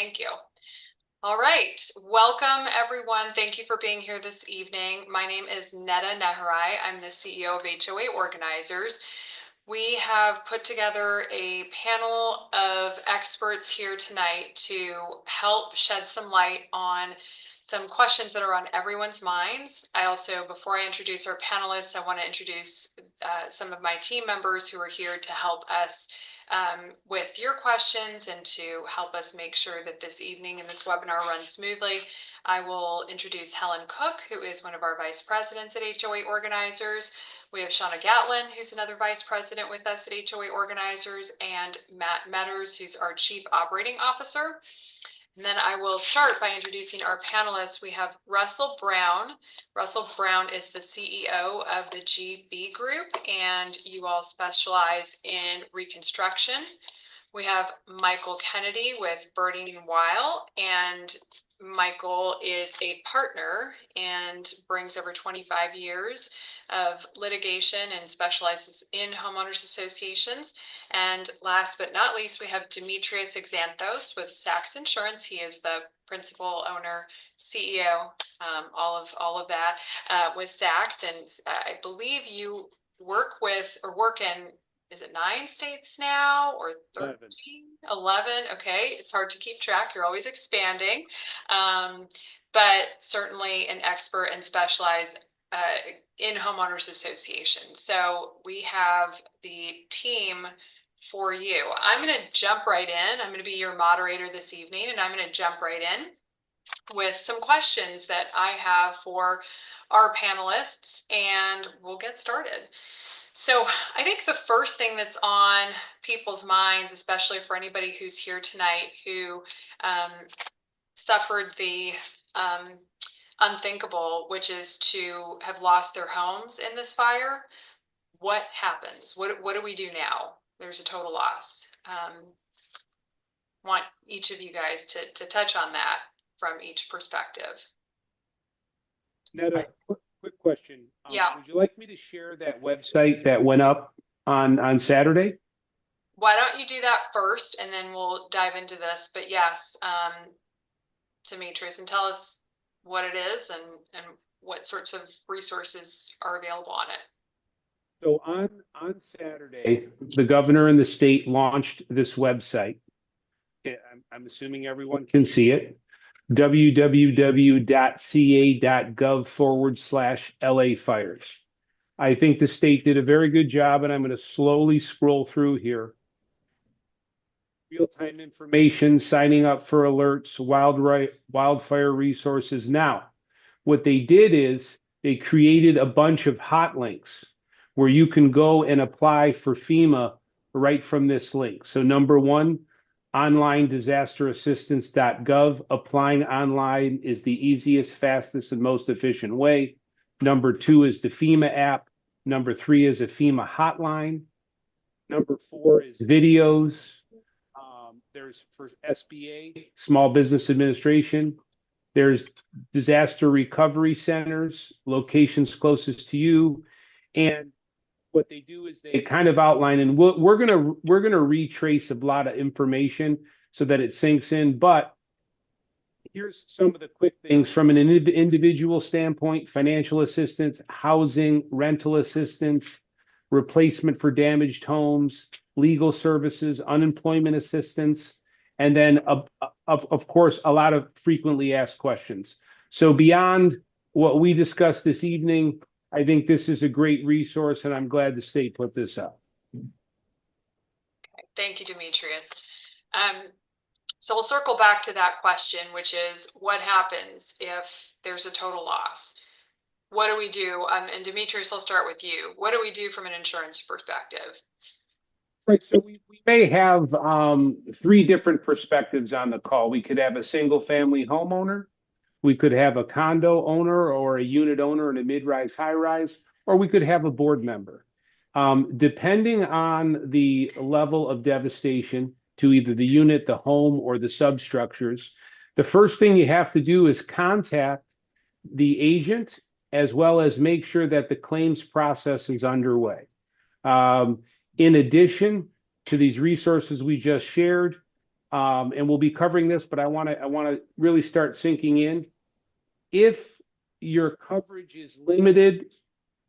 Thank you. All right. Welcome, everyone. Thank you for being here this evening. My name is Netta Neharai. I'm the CEO of HOA Organizers. We have put together a panel of experts here tonight to help shed some light on some questions that are on everyone's minds. I also, before I introduce our panelists, I want to introduce some of my team members who are here to help us with your questions and to help us make sure that this evening and this webinar runs smoothly. I will introduce Helen Cook, who is one of our vice presidents at HOA Organizers. We have Shauna Gatlin, who's another vice president with us at HOA Organizers, and Matt Metters, who's our chief operating officer. And then I will start by introducing our panelists. We have Russell Brown. Russell Brown is the CEO of the GB Group, and you all specialize in reconstruction. We have Michael Kennedy with Birding and Weil, and Michael is a partner and brings over 25 years of litigation and specializes in homeowners associations. And last but not least, we have Demetrius Exanthos with Sachs Insurance. He is the principal owner, CEO, all of that with Sachs. And I believe you work in, is it 9 states now or 13? 11. Okay, it's hard to keep track. You're always expanding, but certainly an expert and specialized in homeowners associations. So we have the team for you. I'm going to jump right in. I'm going to be your moderator this evening, and I'm going to jump right in with some questions that I have for our panelists, and we'll get started. So I think the first thing that's on people's minds, especially for anybody who's here tonight who suffered the unthinkable, which is to have lost their homes in this fire, what happens? What do we do now? There's a total loss. Want each of you guys to touch on that from each perspective. Netta, quick question. Yeah. Would you like me to share that website that went up on Saturday? Why don't you do that first, and then we'll dive into this. But yes, Demetrius, and tell us what it is and what sorts of resources are available on it. So on Saturday, the governor and the state launched this website. I'm assuming everyone can see it. www.ca.gov/LA fires. I think the state did a very good job, and I'm going to slowly scroll through here. Real-time information, signing up for alerts, wildfire resources. Now, what they did is they created a bunch of hot links where you can go and apply for FEMA right from this link. So number one, online disasterassistance.gov. Applying online is the easiest, fastest, and most efficient way. Number two is the FEMA app. Number three is a FEMA hotline. Number four is videos. There's for SBA, Small Business Administration. There's disaster recovery centers, locations closest to you. And what they do is they kind of outline, and we're gonna retrace a lot of information so that it sinks in. But here's some of the quick things from an individual standpoint: financial assistance, housing, rental assistance, replacement for damaged homes, legal services, unemployment assistance, and then of course a lot of frequently asked questions. So beyond what we discussed this evening, I think this is a great resource, and I'm glad the state put this up. Okay, thank you, Demetrius. So we'll circle back to that question, which is what happens if there's a total loss? What do we do? And Demetrius, I'll start with you. What do we do from an insurance perspective? Right, so we may have 3 different perspectives on the call. We could have a single family homeowner. We could have a condo owner or a unit owner in a mid-rise, high-rise, or we could have a board member. Depending on the level of devastation to either the unit, the home, or the substructures, the first thing you have to do is contact the agent, as well as make sure that the claims process is underway. In addition to these resources we just shared, and we'll be covering this, but I want to really start sinking in. If your coverage is limited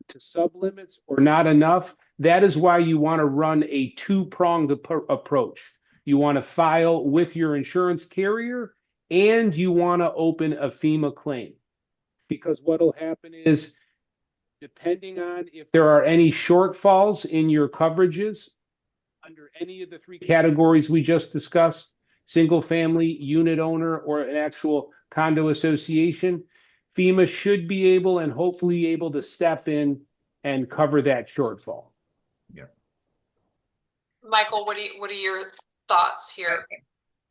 to sublimits or not enough, that is why you want to run a two-pronged approach. You want to file with your insurance carrier and you want to open a FEMA claim. Because what will happen is, depending on if there are any shortfalls in your coverages under any of the three categories we just discussed, single family, unit owner, or an actual condo association, FEMA should be able and hopefully able to step in and cover that shortfall. Yeah. Michael, what are your thoughts here?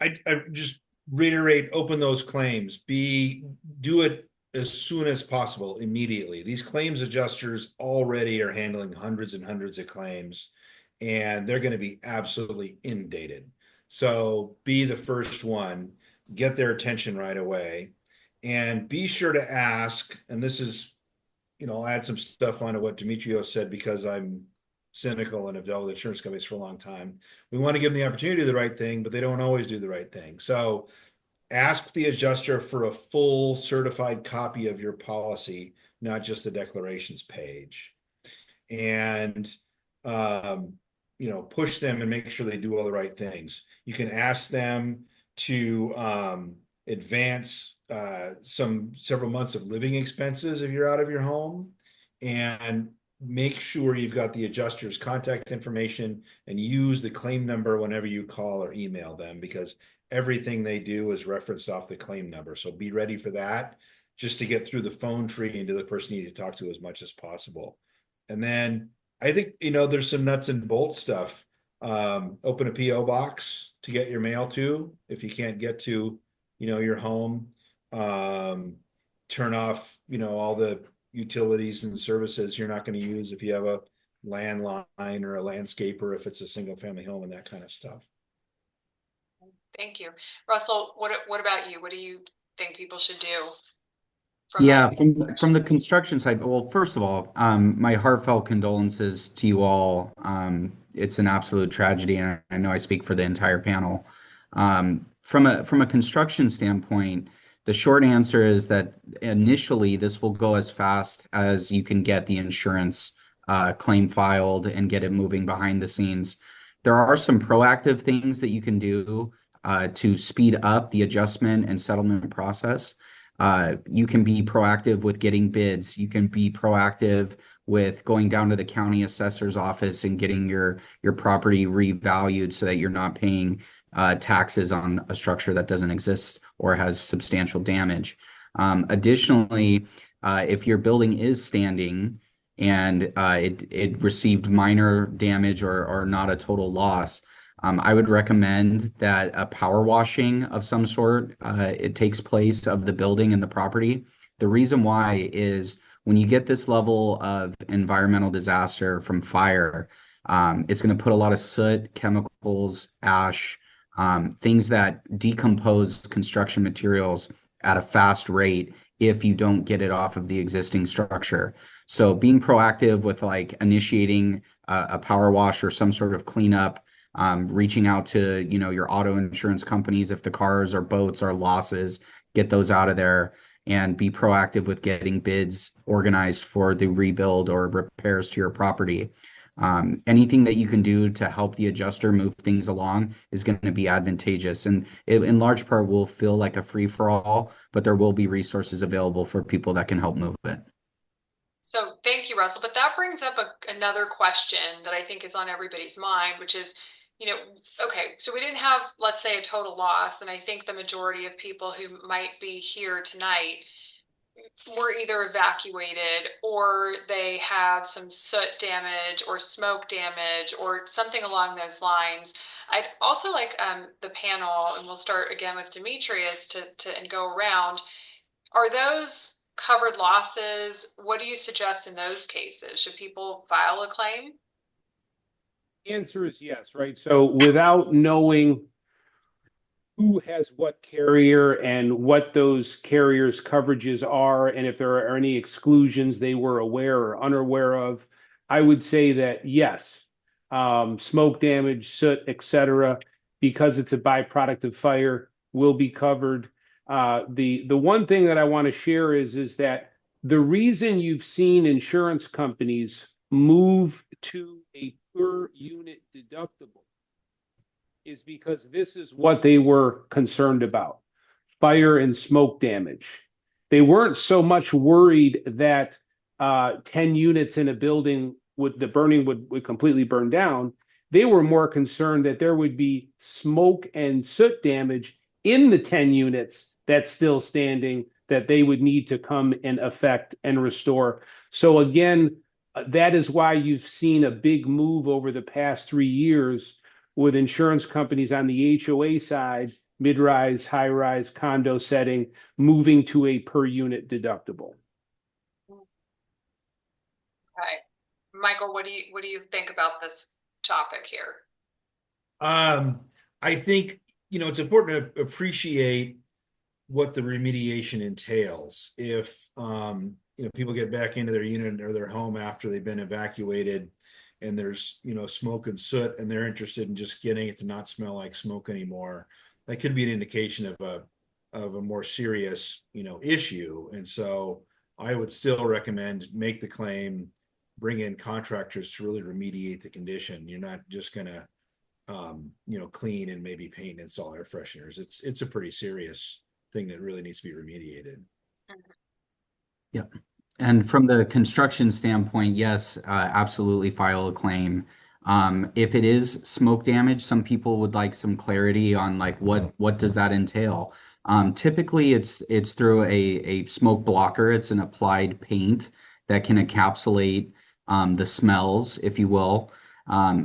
I just reiterate, open those claims. Do it as soon as possible, immediately. These claims adjusters already are handling hundreds and hundreds of claims, and they're going to be absolutely inundated. So be the first one, get their attention right away, and be sure to ask. And this is, I'll add some stuff onto what Demetrios said because I'm cynical and have dealt with insurance companies for a long time. We want to give them the opportunity to do the right thing, but they don't always do the right thing. So ask the adjuster for a full certified copy of your policy, not just the declarations page. And push them and make sure they do all the right things. You can ask them to advance several months of living expenses if you're out of your home, and make sure you've got the adjuster's contact information and use the claim number whenever you call or email them, because everything they do is referenced off the claim number. So be ready for that, just to get through the phone tree and to the person you need to talk to as much as possible. And then I think, there's some nuts and bolts stuff. Open a PO box to get your mail to if you can't get to, your home. Turn off, all the utilities and services you're not going to use if you have a landline or a landscaper, if it's a single family home, and that kind of stuff. Thank you. Russell, what about you? What do you think people should do? From the construction side, well, first of all, my heartfelt condolences to you all. It's an absolute tragedy, and I know I speak for the entire panel. From a construction standpoint, the short answer is that initially this will go as fast as you can get the insurance claim filed and get it moving behind the scenes. There are some proactive things that you can do to speed up the adjustment and settlement process. You can be proactive with getting bids. You can be proactive with going down to the county assessor's office and getting your property revalued so that you're not paying taxes on a structure that doesn't exist or has substantial damage. Additionally, if your building is standing and it received minor damage or not a total loss, I would recommend that a power washing of some sort it takes place of the building and the property. The reason why is when you get this level of environmental disaster from fire, it's going to put a lot of soot, chemicals, ash, things that decompose construction materials at a fast rate if you don't get it off of the existing structure. So being proactive with like initiating a power wash or some sort of cleanup, reaching out to, your auto insurance companies if the cars or boats are losses, get those out of there, and be proactive with getting bids organized for the rebuild or repairs to your property. Anything that you can do to help the adjuster move things along is going to be advantageous, and it, in large part, will feel like a free-for-all, but there will be resources available for people that can help move it. So thank you, Russell. But that brings up another question that I think is on everybody's mind, which is, okay, so we didn't have, let's say, a total loss, and I think the majority of people who might be here tonight were either evacuated or they have some soot damage or smoke damage or something along those lines. I'd also like the panel, and we'll start again with Demetrius and go around. Are those covered losses? What do you suggest in those cases? Should people file a claim? The answer is yes, right? So without knowing who has what carrier and what those carriers' coverages are, and if there are any exclusions they were aware or unaware of, I would say that yes, smoke damage, soot, etc. because it's a byproduct of fire, will be covered. The one thing that I want to share is that the reason you've seen insurance companies move to a per unit deductible is because this is what they were concerned about: fire and smoke damage. They weren't so much worried that 10 units in a building the burning would completely burn down. They were more concerned that there would be smoke and soot damage in the 10 units that's still standing that they would need to come and affect and restore. So again, that is why you've seen a big move over the past 3 years with insurance companies on the HOA side, mid-rise, high-rise condo setting, moving to a per unit deductible. Okay. Michael, what do you think about this topic here? I think, it's important to appreciate what the remediation entails. If, people get back into their unit or their home after they've been evacuated and there's, smoke and soot, and they're interested in just getting it to not smell like smoke anymore, that could be an indication of a more serious, issue. And so I would still recommend make the claim, bring in contractors to really remediate the condition. You're not just gonna clean and maybe paint and install air fresheners. It's a pretty serious thing that really needs to be remediated. Yep. And from the construction standpoint, yes, absolutely file a claim. If it is smoke damage, some people would like some clarity on like what does that entail. Typically, it's through a smoke blocker. It's an applied paint that can encapsulate the smells, if you will.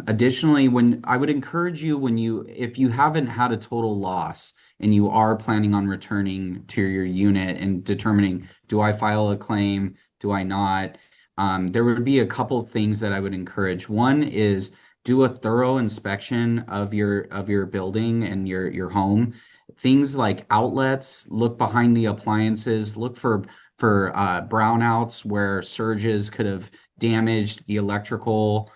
Additionally, when I would encourage you, if you haven't had a total loss and you are planning on returning to your unit and determining, do I file a claim? Do I not? There would be a couple of things that I would encourage. One is do a thorough inspection of your building and your home. Things like outlets, look behind the appliances, look for brownouts where surges could have damaged the electrical.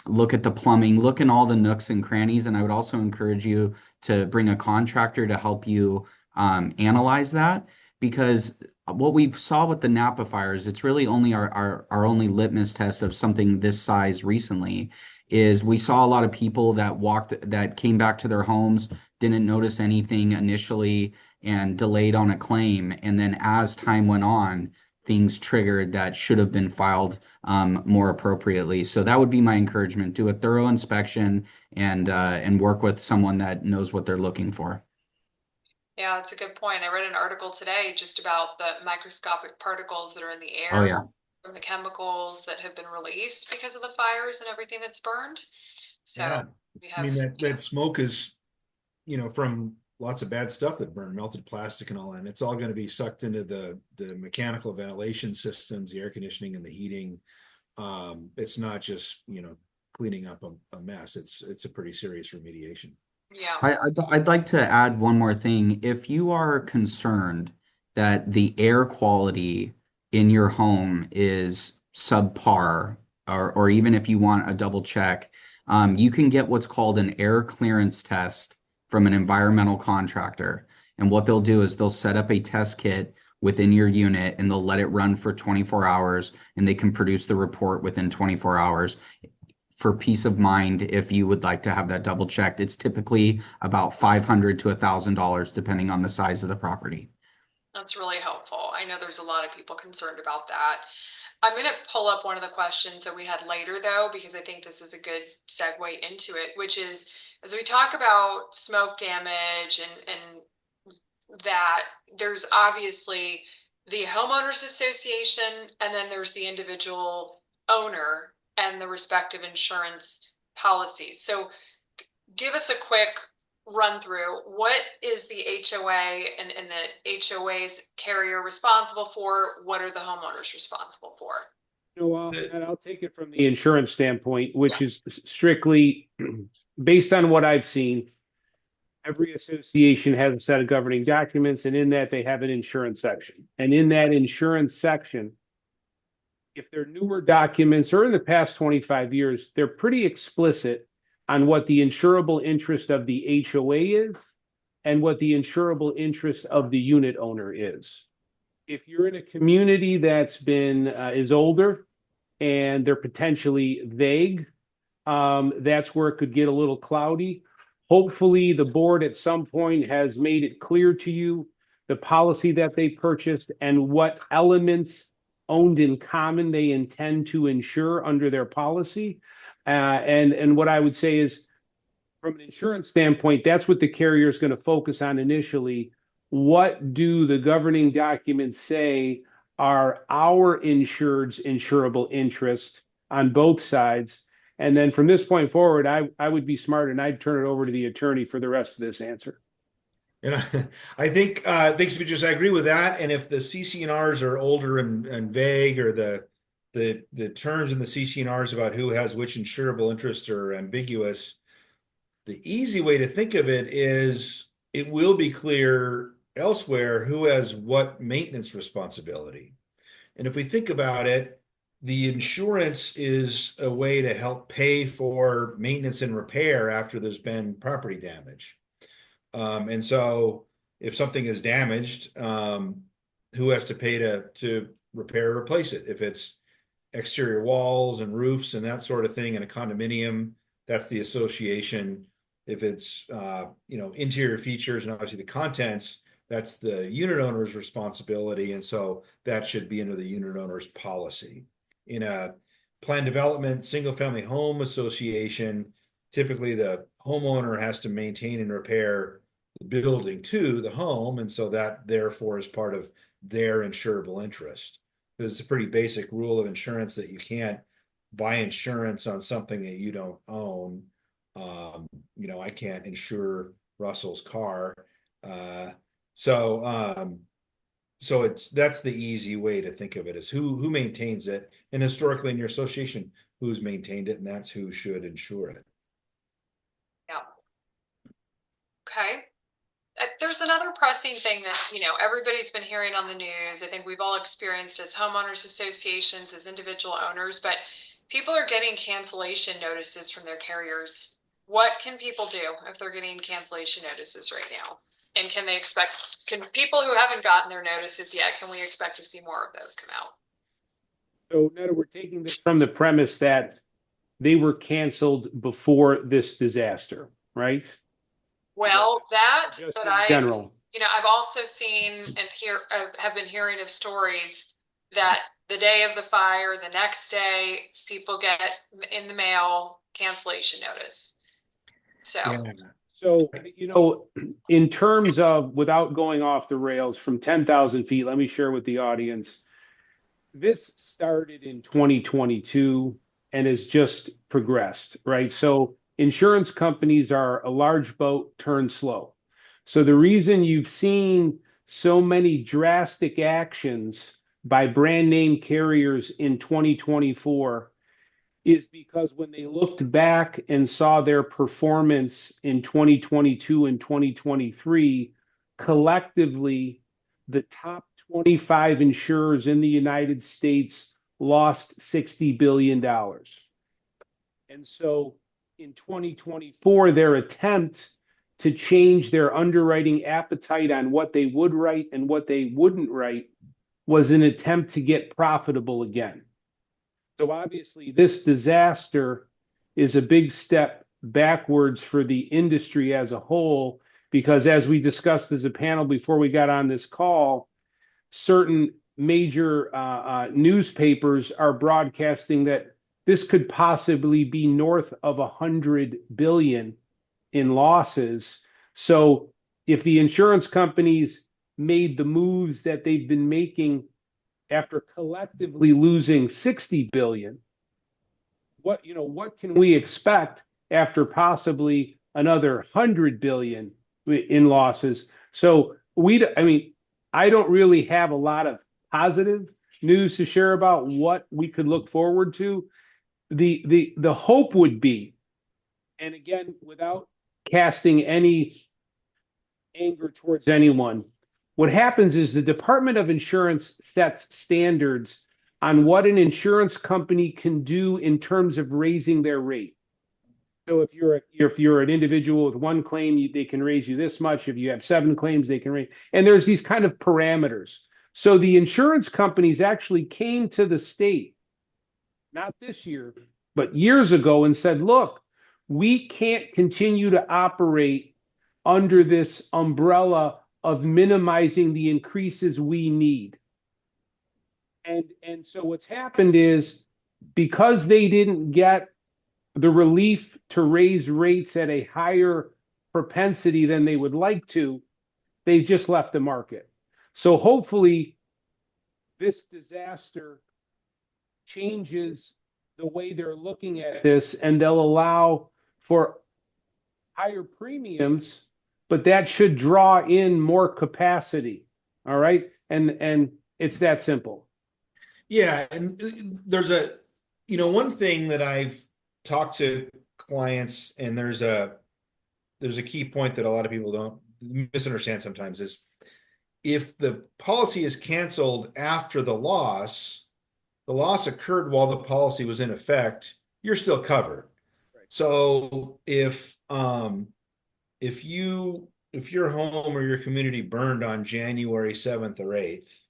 Look at the plumbing, look in all the nooks and crannies. And I would also encourage you to bring a contractor to help you analyze that, because what we saw with the Napa fires, it's really only our only litmus test of something this size recently, is we saw a lot of people that came back to their homes, didn't notice anything initially and delayed on a claim. And then as time went on, things triggered that should have been filed more appropriately. So that would be my encouragement. Do a thorough inspection and work with someone that knows what they're looking for. Yeah, that's a good point. I read an article today just about the microscopic particles that are in the Oh air yeah. from the chemicals that have been released because of the fires and everything that's burned. So Yeah. we I have, mean, that smoke is, from lots of bad stuff that burn, melted plastic and all that. And it's all going to be sucked into the mechanical ventilation systems, the air conditioning and the heating. It's not just, cleaning up a mess. It's a pretty serious remediation. yeah. I'd like to add one more thing. If you are concerned that the air quality in your home is subpar, or even if you want a double check, you can get what's called an air clearance test from an environmental contractor. And what they'll do is they'll set up a test kit within your unit and they'll let it run for 24 hours and they can produce the report within 24 hours. For peace of mind, if you would like to have that double checked, it's typically about $500 to $1,000 depending on the size of the property. That's really helpful. I know there's a lot of people concerned about that. I'm going to pull up one of the questions that we had later, though, because I think this is a good segue into it, which is, as we talk about smoke damage and that, there's obviously the homeowners association, and then there's the individual owner and the respective insurance policies. So give us a quick run through. What is the HOA and the HOA's carrier responsible for? What are the homeowners responsible for? And I'll take it from the insurance standpoint, which is strictly based on what I've seen. Every association has a set of governing documents, and in that they have an insurance section. And in that insurance section, if they're newer documents or in the past 25 years, they're pretty explicit on what the insurable interest of the HOA is and what the insurable interest of the unit owner is. If you're in a community that's been is older and they're potentially vague, that's where it could get a little cloudy. Hopefully, the board at some point has made it clear to you the policy that they purchased and what elements owned in common they intend to insure under their policy. And what I would say is, from an insurance standpoint, that's what the carrier is going to focus on initially. What do the governing documents say are our insured's insurable interest on both sides? And then from this point forward, I would be smart and I'd turn it over to the attorney for the rest of this answer. And I think, thanks, Demetrius, I agree with that. And if the CC&Rs are older and vague, or the terms in the CC&Rs about who has which insurable interest are ambiguous, the easy way to think of it is it will be clear elsewhere who has what maintenance responsibility. And if we think about it, the insurance is a way to help pay for maintenance and repair after there's been property damage. And so if something is damaged, who has to pay to repair or replace it? If it's exterior walls and roofs and that sort of thing in a condominium, that's the association. If it's interior features and obviously the contents, that's the unit owner's responsibility. And so that should be under the unit owner's policy. In a planned development, single family home association, typically the homeowner has to maintain and repair the building to the home. And so that therefore is part of their insurable interest. It's a pretty basic rule of insurance that you can't buy insurance on something that you don't own. I can't insure Russell's car. So that's the easy way to think of it, is who maintains it, and historically in your association, who's maintained it, and that's who should insure it. Yeah. Okay. There's another pressing thing that, everybody's been hearing on the news. I think we've all experienced as homeowners associations, as individual owners, but people are getting cancellation notices from their carriers. What can people do if they're getting cancellation notices right now? And can people who haven't gotten their notices yet, can we expect to see more of those come out? So, Netta, we're taking this from the premise that they were canceled before this disaster, right? Well, Just in general. I've also seen and have been hearing of stories that the day of the fire, the next day, people get in the mail cancellation notice. So. Yeah. So, in terms of, without going off the rails, from 10,000 feet, let me share with the audience, this started in 2022 and has just progressed, right? So insurance companies are a large boat turned slow. So the reason you've seen so many drastic actions by brand name carriers in 2024 is because when they looked back and saw their performance in 2022 and 2023, collectively, the top 25 insurers in the United States lost $60 billion. And so in 2024, their attempt to change their underwriting appetite on what they would write and what they wouldn't write was an attempt to get profitable again. So obviously, this disaster is a big step backwards for the industry as a whole, because as we discussed as a panel before we got on this call, certain major newspapers are broadcasting that this could possibly be north of 100 billion in losses. So if the insurance companies made the moves that they've been making after collectively losing 60 billion, what can we expect after possibly another 100 billion in losses? So I don't really have a lot of positive news to share about what we could look forward to. The hope would be, and again, without casting any anger towards anyone, what happens is the Department of Insurance sets standards on what an insurance company can do in terms of raising their rate. So if you're an individual with one claim, they can raise you this much. If you have 7 claims, they can raise. And there's these kind of parameters. So the insurance companies actually came to the state, not this year, but years ago, and said, "Look, we can't continue to operate under this umbrella of minimizing the increases we need." And so what's happened is, because they didn't get the relief to raise rates at a higher propensity than they would like to, they just left the market. So hopefully this disaster changes the way they're looking at this, and they'll allow for higher premiums, but that should draw in more capacity. All right. And it's that simple. Yeah, and there's one thing that I've talked to clients, and there's a key point that a lot of people don't misunderstand sometimes is if the policy is canceled after the loss occurred while the policy was in effect, you're still covered. Right. So if your home or your community burned on January 7th or 8th,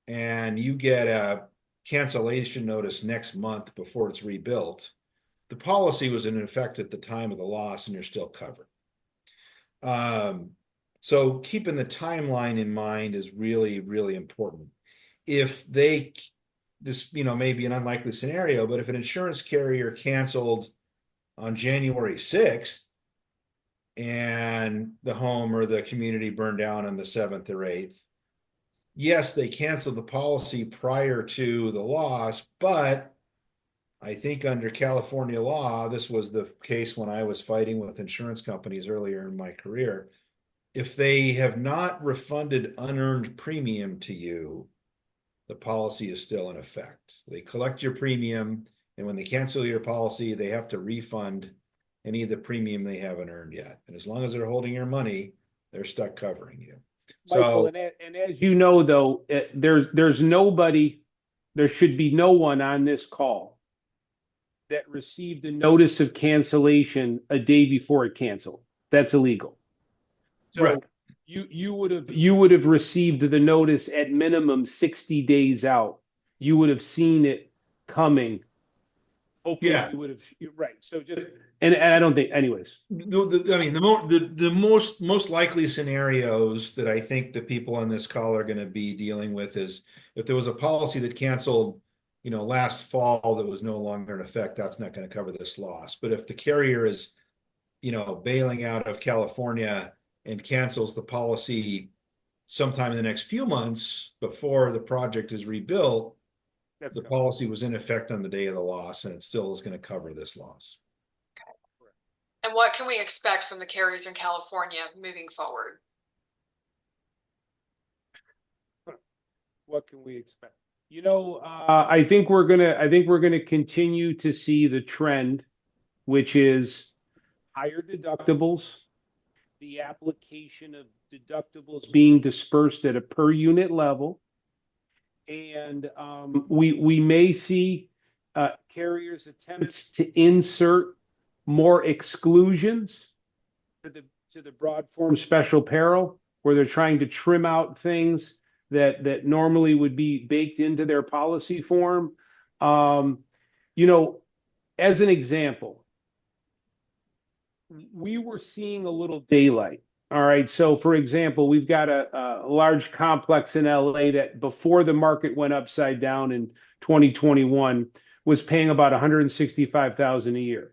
and you get a cancellation notice next month before it's rebuilt, the policy was in effect at the time of the loss and you're still covered. So keeping the timeline in mind is really, really important. This may be an unlikely scenario, but if an insurance carrier canceled on January 6th and the home or the community burned down on the 7th or 8th, yes, they canceled the policy prior to the loss, but I think under California law, this was the case when I was fighting with insurance companies earlier in my career. If they have not refunded unearned premium to you, the policy is still in effect. They collect your premium, and when they cancel your policy, they have to refund any of the premium they haven't earned yet. And as long as they're holding your money, they're stuck covering you. Michael, So, and as you know, though, there's nobody, there should be no one on this call that received a notice of cancellation a day before it canceled. That's illegal. So right. you would have received the notice at minimum 60 days out. You would have seen it coming. Hopefully Yeah. you would have, right. So just, and I don't think, anyways. The most likely scenarios that I think the people on this call are going to be dealing with is if there was a policy that canceled, last fall that was no longer in effect, that's not going to cover this loss. But if the carrier is, bailing out of California and cancels the policy sometime in the next few months before the project is rebuilt, the policy was in effect on the day of the loss, and it still is going to cover this loss. And what can we expect from the carriers in California moving forward? What can we expect? I think we're gonna continue to see the trend, which is higher deductibles, the application of deductibles being dispersed at a per unit level, and we may see carriers attempts to insert more exclusions to the broad form special peril, where they're trying to trim out things that normally would be baked into their policy form. As an example, we were seeing a little daylight. All right. So, for example, we've got a large complex in LA that before the market went upside down in 2021 was paying about $165,000 a year.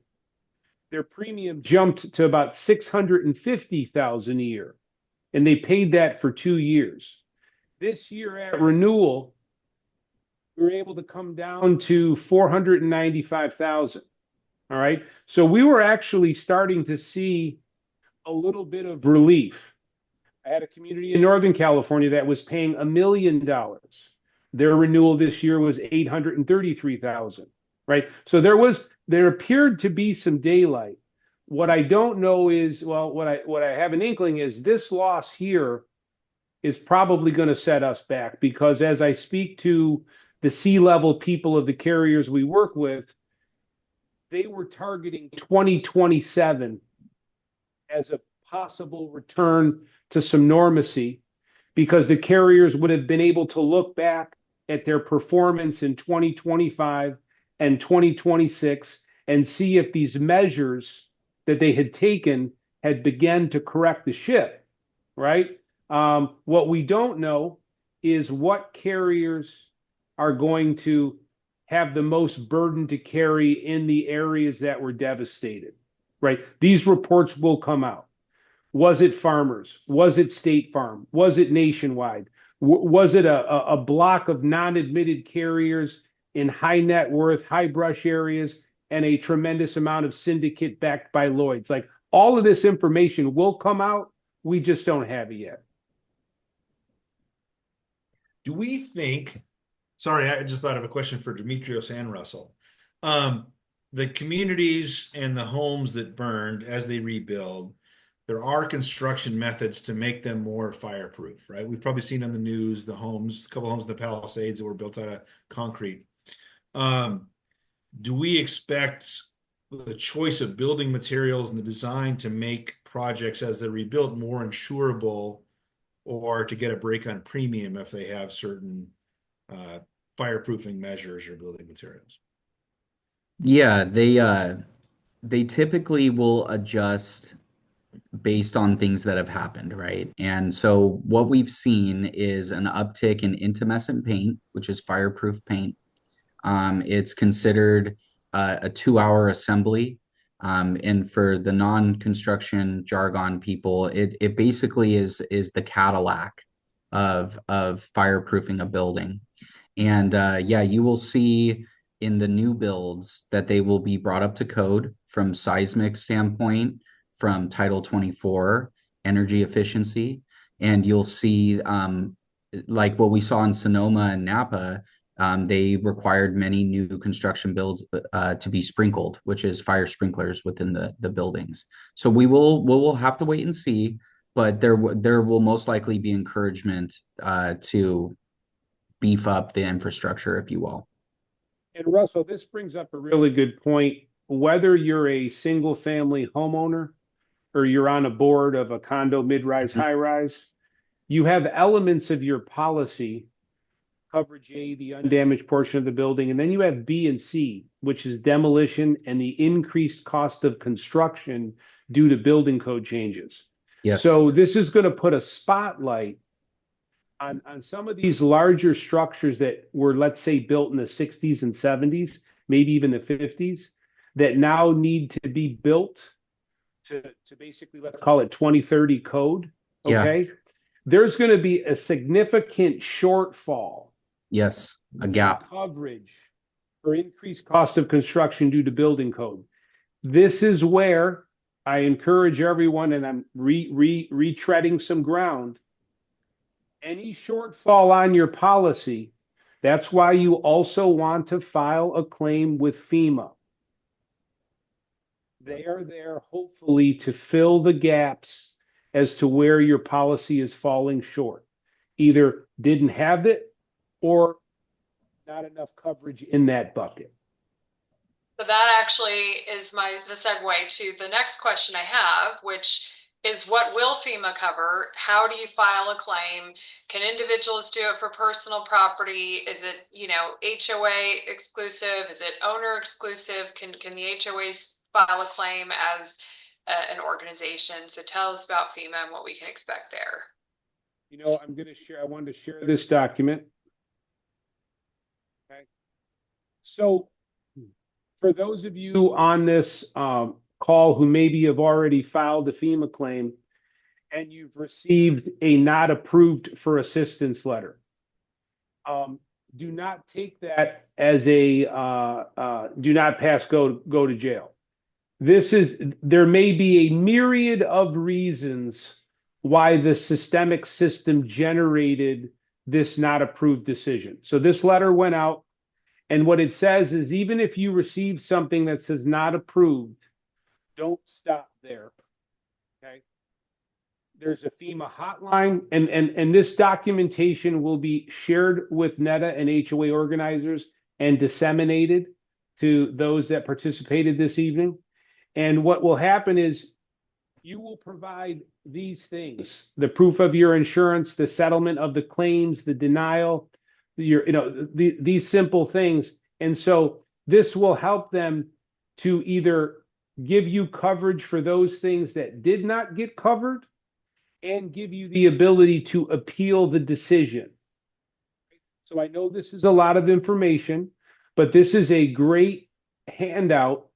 Their premium jumped to about $650,000 a year, and they paid that for 2 years. This year at renewal, we were able to come down to $495,000. All right. So we were actually starting to see a little bit of relief. I had a community in Northern California that was paying $1 million. Their renewal this year was $833,000. Right. So there appeared to be some daylight. What I don't know is, well, what I have an inkling is this loss here is probably going to set us back, because as I speak to the C-level people of the carriers we work with, they were targeting 2027 as a possible return to some normacy, because the carriers would have been able to look back at their performance in 2025 and 2026 and see if these measures that they had taken had begun to correct the ship, right? What we don't know is what carriers are going to have the most burden to carry in the areas that were devastated, right? These reports will come out. Was it Farmers? Was it State Farm? Was it Nationwide? Was it a block of non-admitted carriers in high net worth, high brush areas, and a tremendous amount of syndicate backed by Lloyd's? Like, all of this information will come out. We just don't have it yet. Do we think, sorry, I just thought of a question for Demetrios and Russell. The communities and the homes that burned, as they rebuild, there are construction methods to make them more fireproof, right? We've probably seen on the news the homes, a couple homes in the Palisades that were built out of concrete. Do we expect the choice of building materials and the design to make projects as they're rebuilt more insurable, or to get a break on premium if they have certain fireproofing measures or building materials? Yeah, they typically will adjust based on things that have happened, right? And so what we've seen is an uptick in intumescent paint, which is fireproof paint. It's considered a 2-hour assembly. And for the non-construction jargon people, it basically is the Cadillac of fireproofing a building. And yeah, you will see in the new builds that they will be brought up to code from seismic standpoint, from Title 24, energy efficiency, and you'll see like what we saw in Sonoma and Napa. They required many new construction builds to be sprinkled, which is fire sprinklers within the buildings. So we'll have to wait and see, but there will most likely be encouragement to beef up the infrastructure, if you will. And Russell, this brings up a really good point. Whether you're a single family homeowner or you're on a board of a condo, mid-rise, high-rise, you have elements of your policy, coverage A, the undamaged portion of the building, and then you have B and C, which is demolition and the increased cost of construction due to building code changes. Yes. So this is going to put a spotlight on some of these larger structures that were, let's say, built in the 60s and 70s, maybe even the 50s, that now need to be built to basically, let's call it 2030 code. Okay. Yeah. There's going to be a significant shortfall. Yes, a gap. Coverage for increased cost of construction due to building code. This is where I encourage everyone, and I'm retreading some ground. Any shortfall on your policy, that's why you also want to file a claim with FEMA. They are there hopefully to fill the gaps as to where your policy is falling short. Either didn't have it or not enough coverage in that bucket. So that actually is the segue to the next question I have, which is, what will FEMA cover? How do you file a claim? Can individuals do it for personal property? Is it, HOA exclusive? Is it owner exclusive? Can the HOAs file a claim as an organization? So tell us about FEMA and what we can expect there. I wanted to share this document. Okay. So for those of you on this call who maybe have already filed a FEMA claim and you've received a not approved for assistance letter, do not take that as a do not pass, go to jail. There may be a myriad of reasons why the systemic system generated this not approved decision. So this letter went out, and what it says is, even if you receive something that says not approved, don't stop there. Okay. There's a FEMA hotline, and this documentation will be shared with NETA and HOA organizers and disseminated to those that participated this evening. And what will happen is you will provide these things: the proof of your insurance, the settlement of the claims, the denial, these simple things. And so this will help them to either give you coverage for those things that did not get covered and give you the ability to appeal the decision. So I know this is a lot of information, but this is a great handout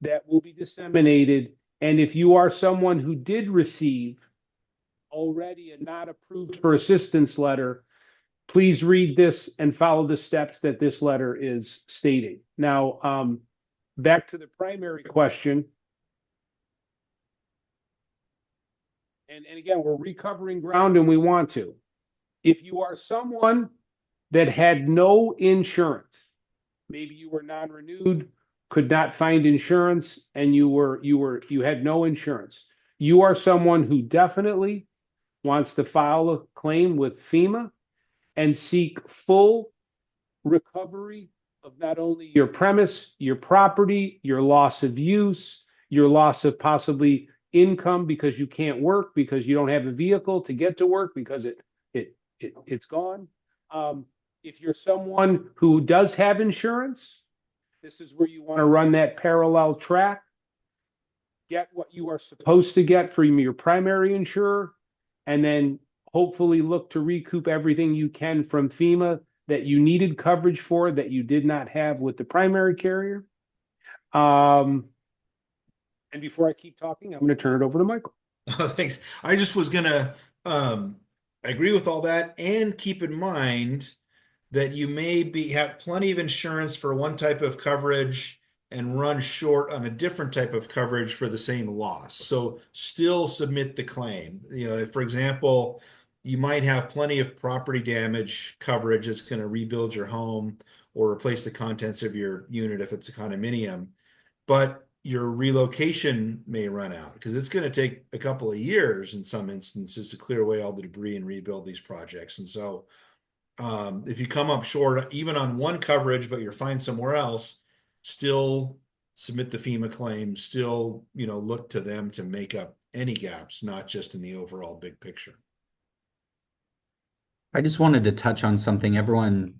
that will be disseminated. And if you are someone who did receive already a not approved for assistance letter, please read this and follow the steps that this letter is stating. Now, back to the primary question. And again, we're recovering ground and we want to. If you are someone that had no insurance, maybe you were non-renewed, could not find insurance, and you had no insurance, you are someone who definitely wants to file a claim with FEMA and seek full recovery of not only your premise, your property, your loss of use, your loss of possibly income because you can't work, because you don't have a vehicle to get to work because it's gone. If you're someone who does have insurance, this is where you want to run that parallel track, get what you are supposed to get from your primary insurer, and then hopefully look to recoup everything you can from FEMA that you needed coverage for that you did not have with the primary carrier. And before I keep talking, I'm going to turn it over to Michael. Thanks. I just was gonna agree with all that, and keep in mind that you may have plenty of insurance for one type of coverage and run short on a different type of coverage for the same loss. So still submit the claim. For example, you might have plenty of property damage coverage that's going to rebuild your home or replace the contents of your unit if it's a condominium, but your relocation may run out because it's going to take a couple of years in some instances to clear away all the debris and rebuild these projects. And so if you come up short, even on one coverage, but you're fine somewhere else, still submit the FEMA claim, still, look to them to make up any gaps, not just in the overall big picture. I just wanted to touch on something. Everyone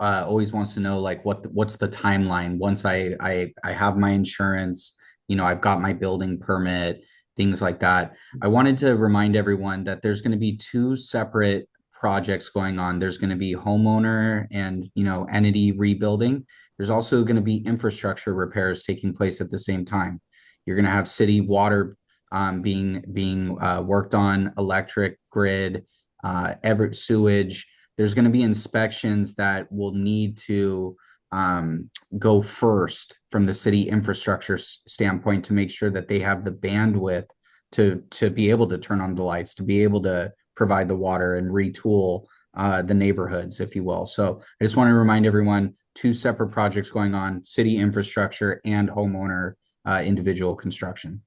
always wants to know, like, what's the timeline once I have my insurance, I've got my building permit, things like that. I wanted to remind everyone that there's going to be two separate projects going on. There's going to be homeowner and entity rebuilding. There's also going to be infrastructure repairs taking place at the same time. You're going to have city water being worked on, electric grid, every sewage. There's going to be inspections that will need to go first from the city infrastructure standpoint to make sure that they have the bandwidth to be able to turn on the lights, to be able to provide the water and retool the neighborhoods, if you will. So I just want to remind everyone, two separate projects going on: city infrastructure and homeowner individual construction.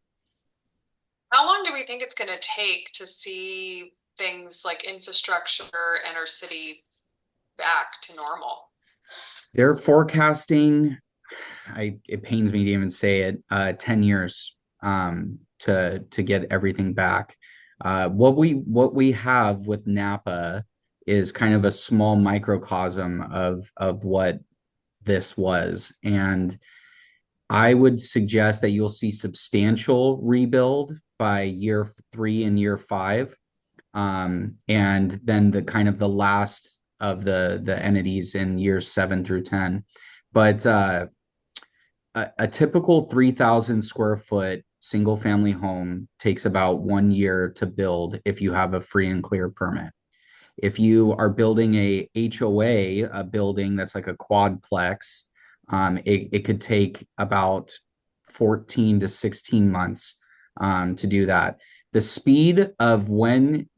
How long do we think it's going to take to see things like infrastructure and our city back to normal? They're forecasting, it pains me to even say it, 10 years to get everything back. What we have with Napa is kind of a small microcosm of what this was. And I would suggest that you'll see substantial rebuild by year 3 and year 5. And then the kind of the last of the entities in years 7 through 10. But a typical 3,000 square foot single family home takes about 1 year to build if you have a free and clear permit. If you are building a HOA, a building that's like a quadplex, it could take about 14 to 16 months to do that. The speed of when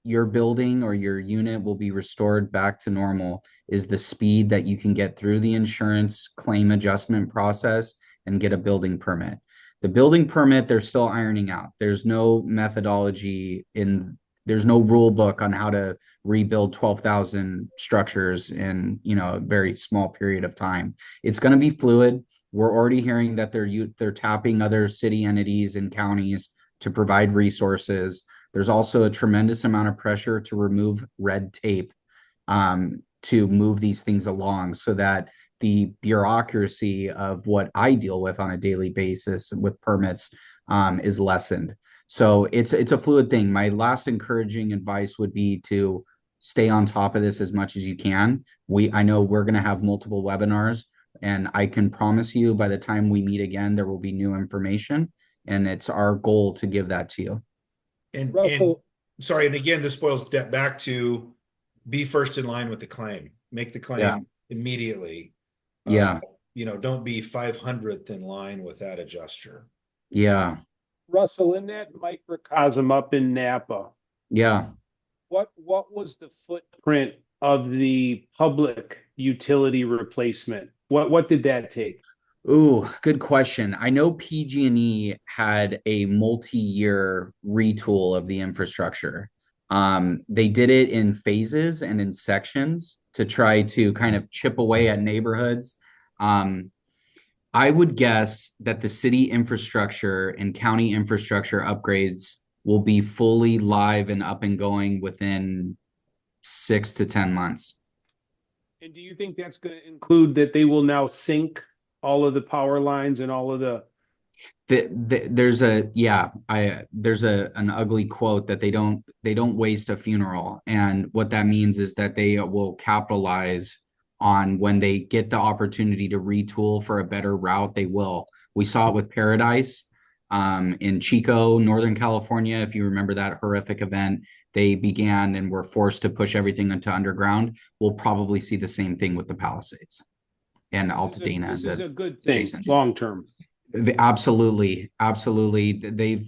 your building or your unit will be restored back to normal is the speed that you can get through the insurance claim adjustment process and get a building permit. The building permit, they're still ironing out. There's no methodology in there's no rule book on how to rebuild 12,000 structures in, a very small period of time. It's going to be fluid. We're already hearing that they're tapping other city entities and counties to provide resources. There's also a tremendous amount of pressure to remove red tape, to move these things along so that the bureaucracy of what I deal with on a daily basis with permits, is lessened. So it's a fluid thing. My last encouraging advice would be to stay on top of this as much as you can. I know we're going to have multiple webinars, and I can promise you by the time we meet again, there will be new information, and it's our goal to give that to you. And Russell, sorry, and again, this boils back to be first in line with the claim. Make the Yeah. claim immediately. Yeah. Don't be 500th in line with that adjuster. Yeah. Russell, in that microcosm up in Napa, Yeah. what was the footprint of the public utility replacement? What did that take? Ooh, good question. I know PG&E had a multi-year retool of the infrastructure. They did it in phases and in sections to try to kind of chip away at neighborhoods. Um, I would guess that the city infrastructure and county infrastructure upgrades will be fully live and up and going within 6 to 10 months. And do you think that's going to include that they will now sync all of the power lines and all of the? There's an ugly quote that they don't waste a funeral, and what that means is that they will capitalize on when they get the opportunity to retool for a better route. They will. We saw it with Paradise, in Chico, Northern California. If you remember that horrific event, they began and were forced to push everything into underground. We'll probably see the same thing with the Palisades and Altadena This and is the a good thing adjacent. long term. Absolutely, absolutely.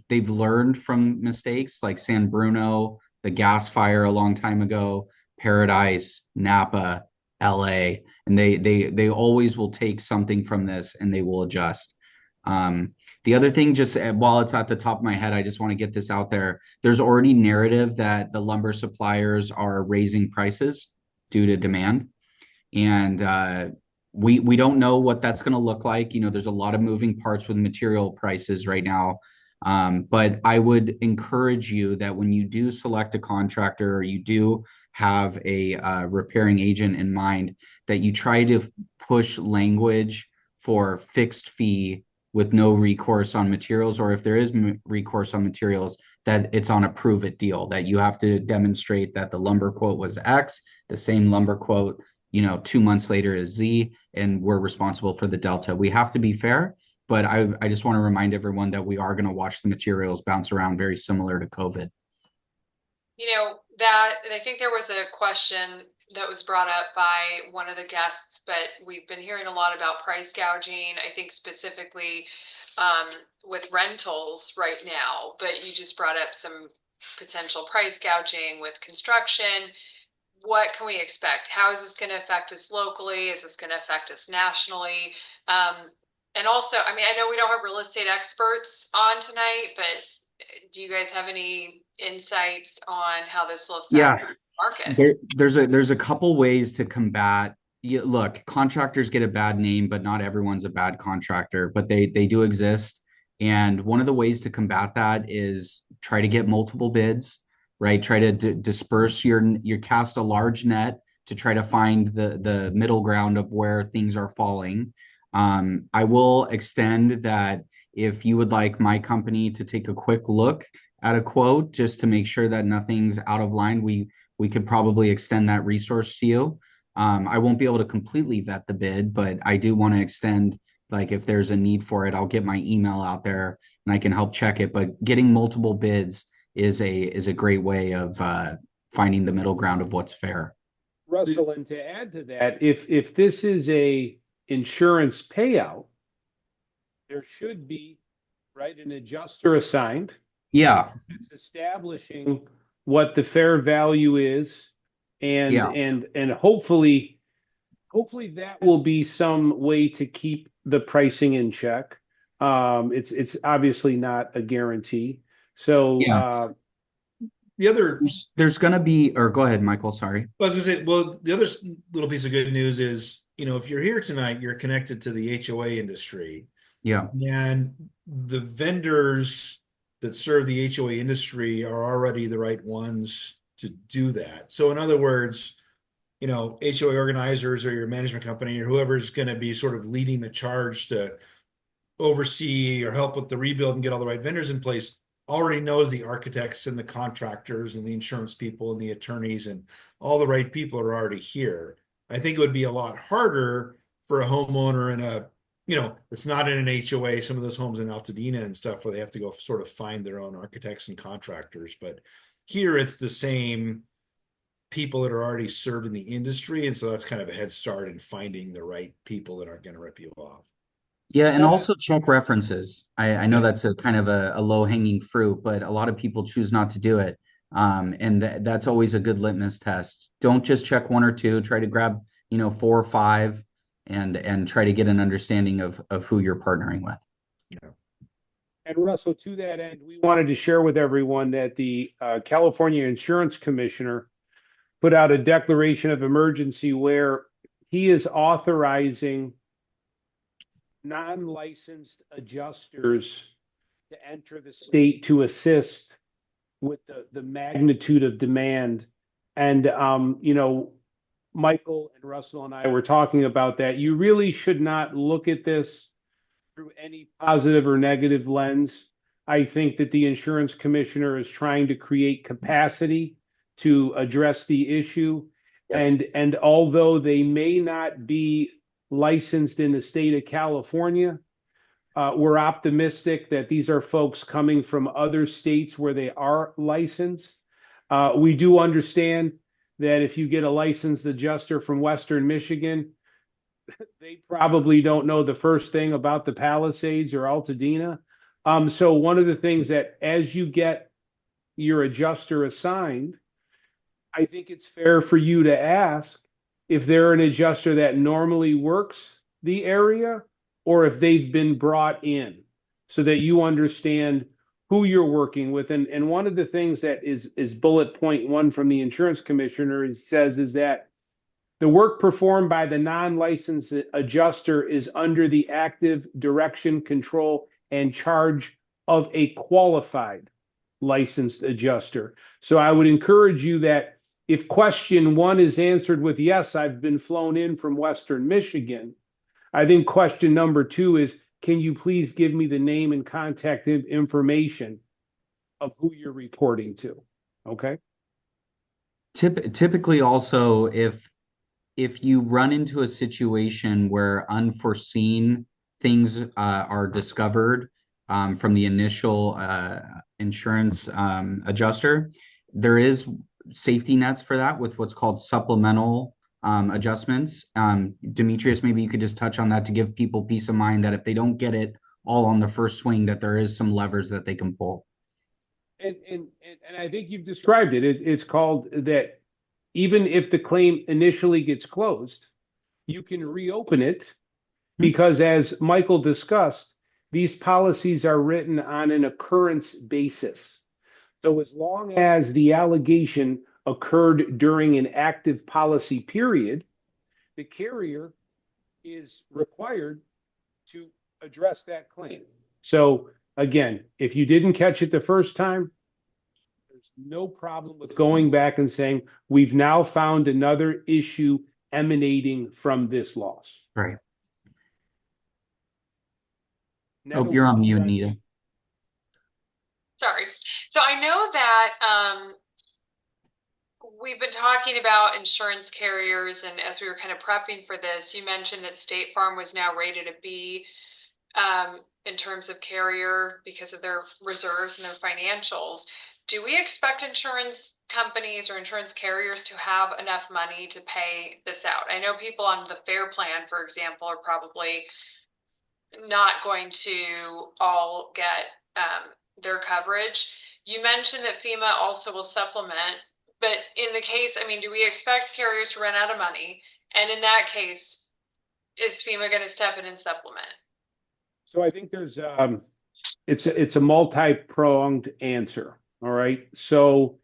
They've learned from mistakes like San Bruno, the gas fire a long time ago, Paradise, Napa, LA, and they always will take something from this and they will adjust. The other thing, just while it's at the top of my head, I just want to get this out there. There's already narrative that the lumber suppliers are raising prices due to demand, and we don't know what that's going to look like. There's a lot of moving parts with material prices right now. But I would encourage you that when you do select a contractor or you do have a repairing agent in mind, that you try to push language for fixed fee with no recourse on materials, or if there is recourse on materials, that it's on a prove it deal, that you have to demonstrate that the lumber quote was X, the same lumber quote 2 months later is Z, and we're responsible for the delta. We have to be fair, but I just want to remind everyone that we are going to watch the materials bounce around, very similar to COVID. That, and I think there was a question that was brought up by one of the guests, but we've been hearing a lot about price gouging, I think specifically with rentals right now, but you just brought up some potential price gouging with construction. What can we expect? How is this going to affect us locally? Is this going to affect us nationally? And also, I mean, I know we don't have real estate experts on tonight, but do you guys have any insights on how this will affect Yeah, the market? there's a couple ways to combat. Look, contractors get a bad name, but not everyone's a bad contractor, but they do exist. And one of the ways to combat that is try to get multiple bids, right? Try to disperse your cast a large net to try to find the middle ground of where things are falling. I will extend that if you would like my company to take a quick look at a quote just to make sure that nothing's out of line, we could probably extend that resource to you. I won't be able to completely vet the bid, but I do want to extend, like, if there's a need for it, I'll get my email out there and I can help check it. But getting multiple bids is a great way of finding the middle ground of what's fair. Russell, and to add to that, if this is a insurance payout, there should be, right, an adjuster assigned. Yeah, It's establishing what the fair value is, and yeah, and hopefully that will be some way to keep the pricing in check. It's obviously not a guarantee. So yeah. The other, There's going to be, or go ahead, Michael. Sorry. I was gonna say, well, the other little piece of good news is, if you're here tonight, you're connected to the HOA industry, Yeah. and the vendors that serve the HOA industry are already the right ones to do that. So in other words, HOA organizers or your management company or whoever's going to be sort of leading the charge to oversee or help with the rebuild and get all the right vendors in place already knows the architects and the contractors and the insurance people and the attorneys, and all the right people are already here. I think it would be a lot harder for a homeowner it's not in an HOA, some of those homes in Altadena and stuff where they have to go sort of find their own architects and contractors. But here it's the same people that are already serving the industry. And so that's kind of a head start in finding the right people that aren't going to rip you off. Yeah, and also check references. I know Yeah. that's a kind of a low-hanging fruit, but a lot of people choose not to do it. And that's always a good litmus test. Don't just check one or two, try to grab, 4 or 5 and try to get an understanding of who you're partnering with. Yeah. And Russell, to that end, we wanted to share with everyone that the California Insurance Commissioner put out a declaration of emergency where he is authorizing non-licensed adjusters to enter the state to assist with the magnitude of demand. And, Michael and Russell and I were talking about that. You really should not look at this through any positive or negative lens. I think that the insurance commissioner is trying to create capacity to address the issue. Yes. And although they may not be licensed in the state of California, we're optimistic that these are folks coming from other states where they are licensed. We do understand that if you get a licensed adjuster from Western Michigan, they probably don't know the first thing about the Palisades or Altadena. So one of the things that as you get your adjuster assigned, I think it's fair for you to ask if they're an adjuster that normally works the area or if they've been brought in so that you understand who you're working with. And one of the things that is bullet point 1 from the insurance commissioner says is that the work performed by the non-licensed adjuster is under the active direction, control, and charge of a qualified licensed adjuster. So I would encourage you that if question 1 is answered with yes, I've been flown in from Western Michigan, I think question number 2 is, can you please give me the name and contact information of who you're reporting to? Okay. Typically also, if you run into a situation where unforeseen things are discovered from the initial insurance adjuster, there is safety nets for that with what's called supplemental adjustments. Demetrius, maybe you could just touch on that to give people peace of mind that if they don't get it all on the first swing, that there is some levers that they can pull. And I think you've described it. It's called that even if the claim initially gets closed, you can reopen it because, as Michael discussed, these policies are written on an occurrence basis. So as long as the allegation occurred during an active policy period, the carrier is required to address that claim. So again, if you didn't catch it the first time, there's no problem with going back and saying, we've now found another issue emanating from this loss. Right. Netta, Oh, you're on mute, Nita. Sorry. So I know that we've been talking about insurance carriers, and as we were kind of prepping for this, you mentioned that State Farm was now rated a B in terms of carrier because of their reserves and their financials. Do we expect insurance companies or insurance carriers to have enough money to pay this out? I know people on the FAIR plan, for example, are probably not going to all get their coverage. You mentioned that FEMA also will supplement, but in the case, I mean, do we expect carriers to run out of money? And in that case, is FEMA going to step in and supplement? So I think there's it's a multi-pronged answer. All right. So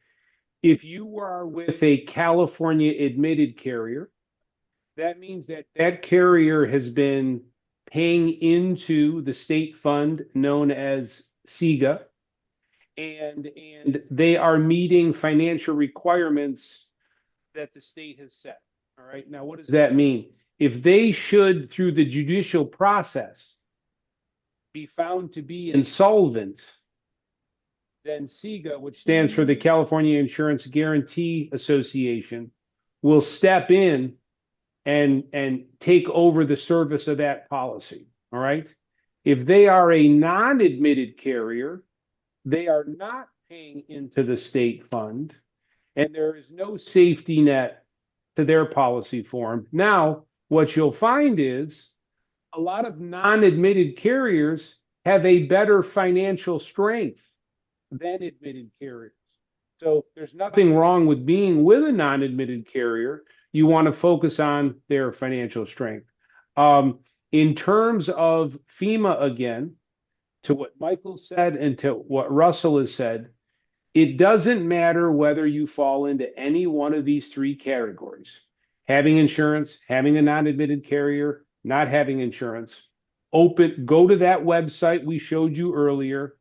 If you are with a California admitted carrier, that means that that carrier has been paying into the state fund known as SEGA, and they are meeting financial requirements that the state has set. All right. Now, what does that mean? If they should, through the judicial process, be found to be insolvent, then SEGA, which stands for the California Insurance Guarantee Association, will step in and take over the service of that policy. All right. If they are a non-admitted carrier, they are not paying into the state fund, and there is no safety net to their policy form. Now, what you'll find is a lot of non-admitted carriers have a better financial strength than admitted carriers. So there's nothing wrong with being with a non-admitted carrier. You want to focus on their financial strength. In terms of FEMA, again, to what Michael said and to what Russell has said, it doesn't matter whether you fall into any one of these three categories: having insurance, having a non-admitted carrier, not having insurance. Go to that website we showed you earlier,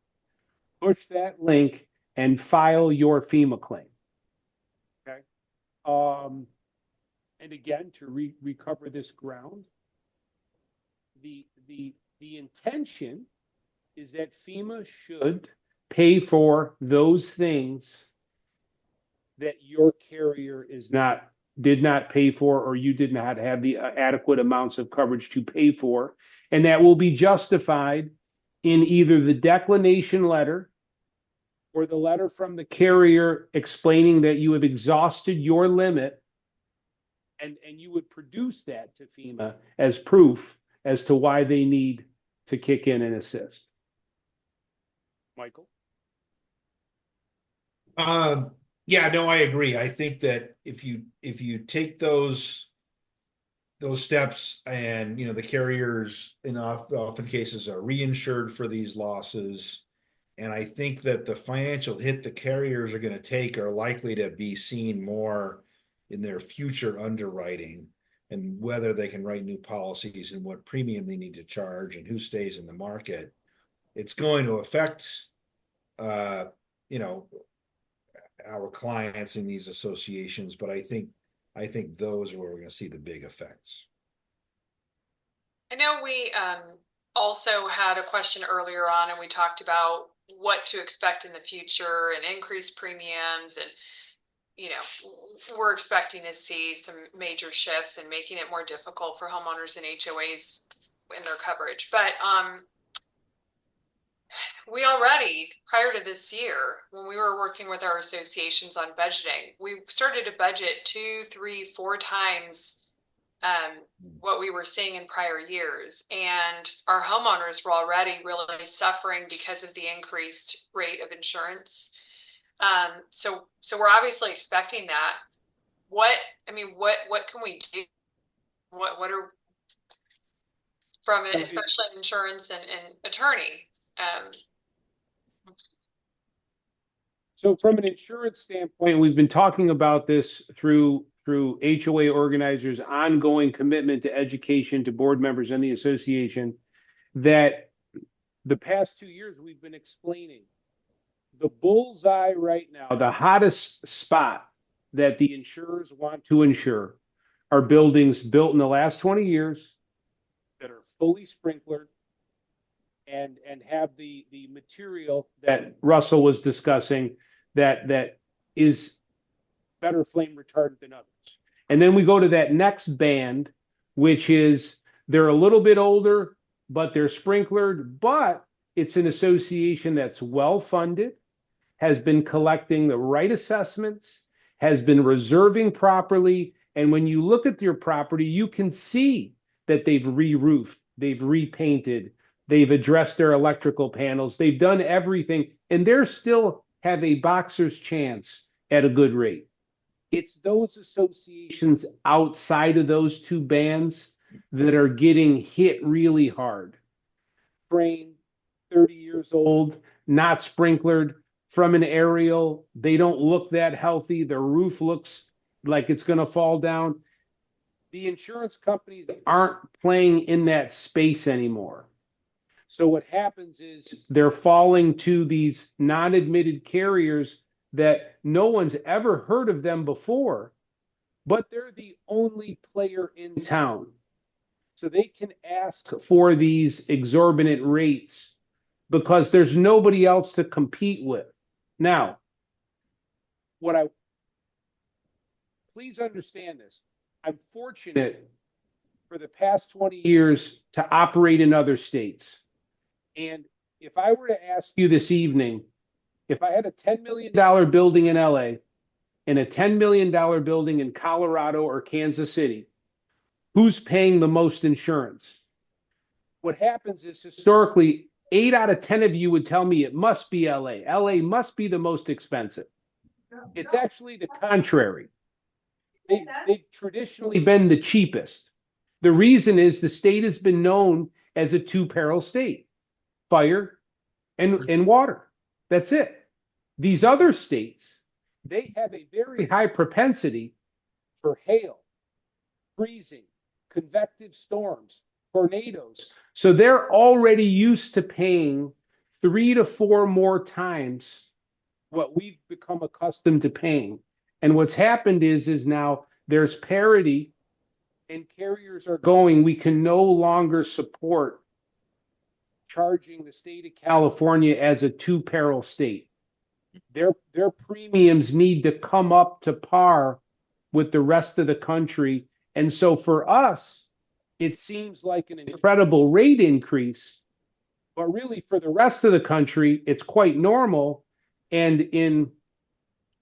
push that link, and file your FEMA claim. Okay. And again, to recover this ground, the intention is that FEMA should pay for those things that your carrier did not pay for, or you did not have the adequate amounts of coverage to pay for, and that will be justified in either the declination letter or the letter from the carrier explaining that you have exhausted your limit, and you would produce that to FEMA as proof as to why they need to kick in and assist. Michael? Yeah, no, I agree. I think that if you take those steps, and the carriers in often cases are reinsured for these losses, and I think that the financial hit the carriers are going to take are likely to be seen more in their future underwriting, and whether they can write new policies and what premium they need to charge and who stays in the market. It's going to affect our clients in these associations, but I think those are where we're going to see the big effects. I know we also had a question earlier on, and we talked about what to expect in the future and increased premiums, and we're expecting to see some major shifts and making it more difficult for homeowners and HOAs in their coverage. But we already, prior to this year, when we were working with our associations on budgeting, we started to budget 2, 3, 4 times what we were seeing in prior years. And our homeowners were already really suffering because of the increased rate of insurance. So we're obviously expecting that. What can we do? What are, from it, especially insurance and attorney? So from an insurance standpoint, we've been talking about this through HOA organizers' ongoing commitment to education to board members and the association, that the past 2 years we've been explaining the bullseye right now, the hottest spot that the insurers want to insure are buildings built in the last 20 years that are fully sprinklered and have the material that Russell was discussing that is better flame retardant than others. And then we go to that next band, which is they're a little bit older, but they're sprinklered, but it's an association that's well funded, has been collecting the right assessments, has been reserving properly. And when you look at your property, you can see that they've re-roofed, they've repainted, they've addressed their electrical panels, they've done everything, and they're still have a boxer's chance at a good rate. It's those associations outside of those two bands that are getting hit really hard. Frame, 30 years old, not sprinklered, from an aerial. They don't look that healthy. Their roof looks like it's going to fall down. The insurance companies aren't playing in that space anymore. So what happens is they're falling to these non-admitted carriers that no one's ever heard of them before, but they're the only player in town. So they can ask for these exorbitant rates because there's nobody else to compete with. Now, please understand this. I'm fortunate for the past 20 years to operate in other states. And if I were to ask you this evening, if I had a $10 million building in LA and a $10 million building in Colorado or Kansas City, who's paying the most insurance? What happens is historically, 8 out of 10 of you would tell me it must be LA. LA must be the most expensive. It's actually the contrary. They've traditionally been the cheapest. The reason is the state has been known as a two-peril state, fire and water. That's it. These other states, they have a very high propensity for hail, freezing, convective storms, tornadoes. So they're already used to paying 3 to 4 more times what we've become accustomed to paying. And what's happened is now there's parity and carriers are going, we can no longer support charging the state of California as a two-peril state. Their premiums need to come up to par with the rest of the country. And so for us, it seems like an incredible rate increase, but really for the rest of the country, it's quite normal. And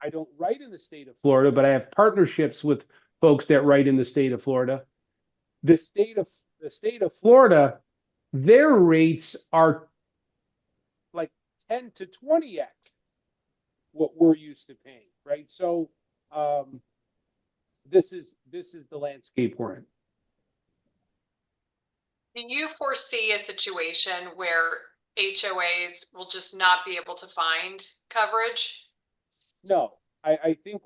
I don't write in the state of Florida, but I have partnerships with folks that write in the state of Florida. The state of Florida, their rates are like 10 to 20x what we're used to paying, right? So this is the landscape we're in. Do you foresee a situation where HOAs will just not be able to find coverage? No, I think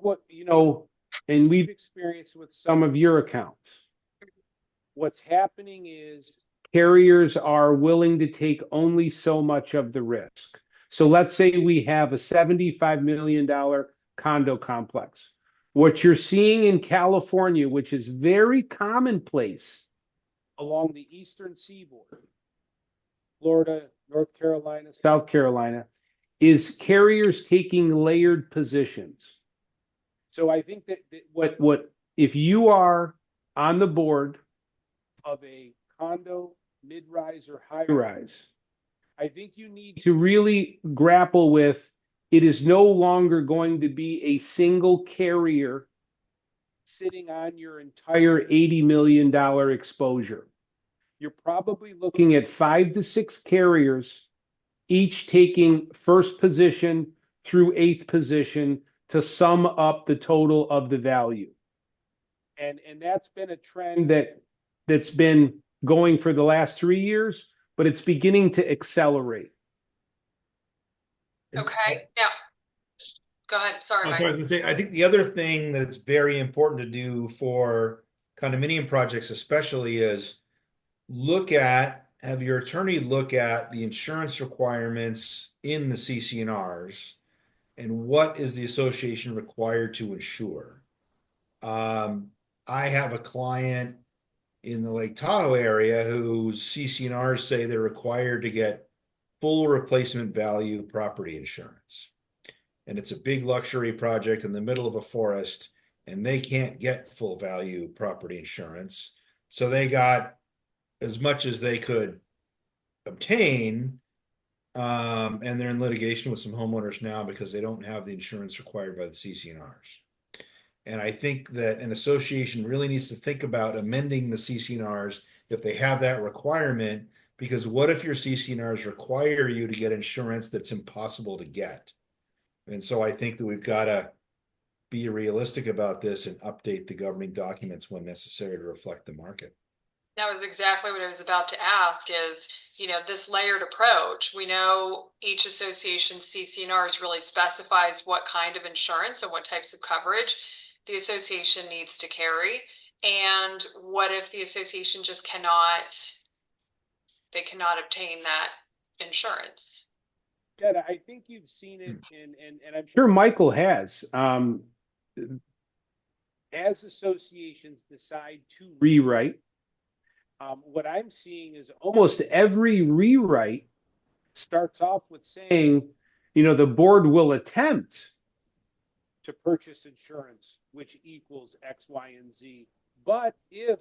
and we've experienced with some of your accounts, what's happening is carriers are willing to take only so much of the risk. So let's say we have a $75 million condo complex. What you're seeing in California, which is very commonplace along the eastern seaboard, Florida, North Carolina, South Carolina, is carriers taking layered positions. So I think that what if you are on the board of a condo, mid-rise, or high-rise, I think you need to really grapple with it is no longer going to be a single carrier sitting on your entire $80 million exposure. You're probably looking at 5 to 6 carriers, each taking first position through 8th position to sum up the total of the value. And that's been a trend that's been going for the last 3 years, but it's beginning to accelerate. Okay, now, go ahead. Sorry, I was Mike. going to say, I think the other thing that's very important to do for condominium projects especially is have your attorney look at the insurance requirements in the CC&Rs and what is the association required to insure. I have a client in the Lake Tahoe area whose CC&Rs say they're required to get full replacement value property insurance. And it's a big luxury project in the middle of a forest, and they can't get full value property insurance. So they got as much as they could obtain, and they're in litigation with some homeowners now because they don't have the insurance required by the CC&Rs. And I think that an association really needs to think about amending the CC&Rs if they have that requirement, because what if your CC&Rs require you to get insurance that's impossible to get? And so I think that we've got to be realistic about this and update the governing documents when necessary to reflect the market. That was exactly what I was about to ask is, this layered approach. We know each association's CCNRs really specifies what kind of insurance and what types of coverage the association needs to carry. And what if the association just they cannot obtain that insurance? Yeah, I think you've seen it, and I'm sure Michael has. As associations decide to rewrite, what I'm seeing is almost every rewrite starts off with saying, the board will attempt to purchase insurance, which equals X, Y, and Z. But if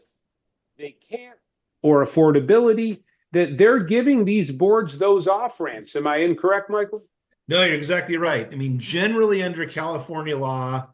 they can't, or affordability, that they're giving these boards those off ramps. Am I incorrect, Michael? No, you're exactly right. I mean, generally under California law,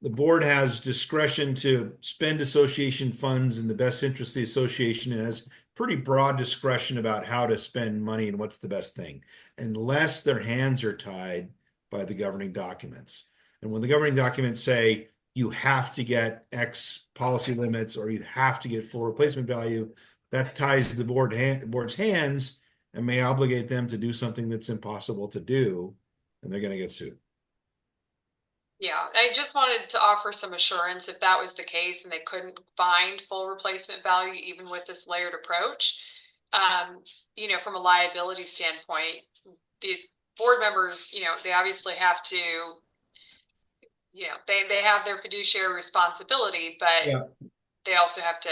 the board has discretion to spend association funds in the best interest of the association and has pretty broad discretion about how to spend money and what's the best thing, unless their hands are tied by the governing documents. And when the governing documents say you have to get X policy limits or you have to get full replacement value, that ties the board's hands and may obligate them to do something that's impossible to do, and they're going to get sued. Yeah, I just wanted to offer some assurance if that was the case and they couldn't find full replacement value even with this layered approach. From a liability standpoint, the board members, they obviously have to, they have their fiduciary responsibility, but Yeah. they also have to,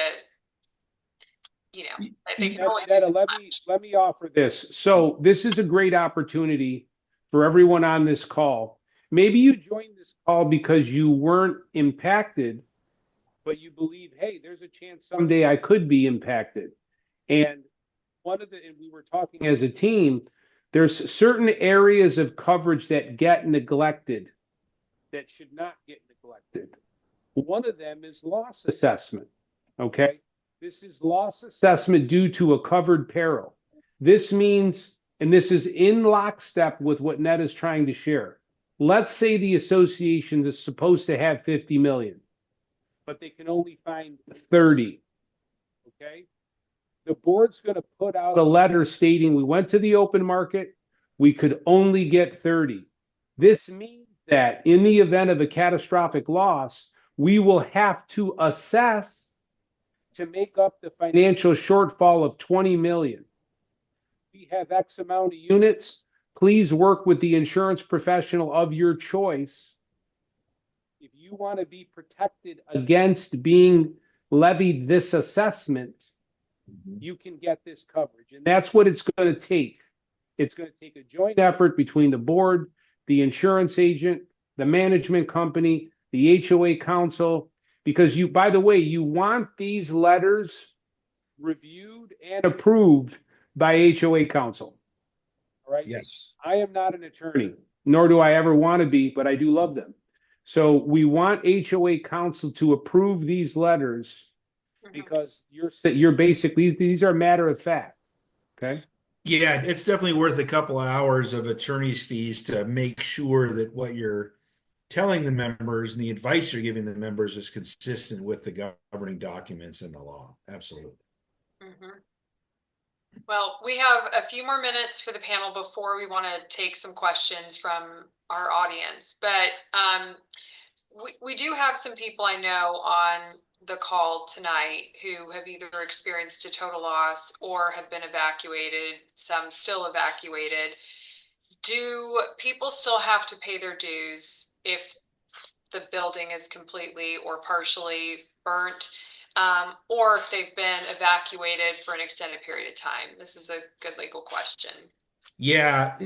they can only do Netta, so let much. me offer this. So this is a great opportunity for everyone on this call. Maybe you joined this call because you weren't impacted, but you believe, hey, there's a chance someday I could be impacted. And and we were talking as a team, there's certain areas of coverage that get neglected that should not get neglected. One of them is loss assessment. Okay. This is loss assessment due to a covered peril. This means, and this is in lockstep with what Ned is trying to share. Let's say the association is supposed to have 50 million, but they can only find 30. Okay. The board's going to put out a letter stating we went to the open market, we could only get 30. This means that in the event of a catastrophic loss, we will have to assess to make up the financial shortfall of 20 million. We have X amount of units. Please work with the insurance professional of your choice. If you want to be protected against being levied this assessment, you can get this coverage. And that's what it's going to take. It's going to take a joint effort between the board, the insurance agent, the management company, the HOA council, because by the way, you want these letters reviewed and approved by HOA council. All right. Yes. I am not an attorney, nor do I ever want to be, but I do love them. So we want HOA council to approve these letters because you're basically, these are matter of fact. Okay. Yeah, it's definitely worth a couple of hours of attorney's fees to make sure that what you're telling the members and the advice you're giving the members is consistent with the governing documents and the law. Absolutely. Mm-hmm. Well, we have a few more minutes for the panel before we want to take some questions from our audience. But we do have some people I know on the call tonight who have either experienced a total loss or have been evacuated, some still evacuated. Do people still have to pay their dues if the building is completely or partially burnt, or if they've been evacuated for an extended period of time? This is a good legal question. Yeah,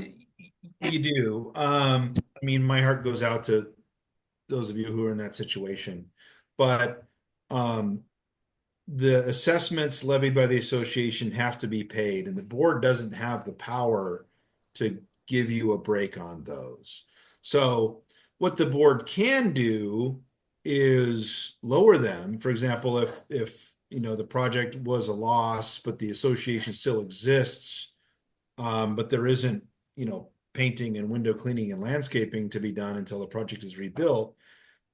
you do. I mean, my heart goes out to those of you who are in that situation, but the assessments levied by the association have to be paid, and the board doesn't have the power to give you a break on those. So what the board can do is lower them. For example, if the project was a loss, but the association still exists, but there isn't painting and window cleaning and landscaping to be done until the project is rebuilt,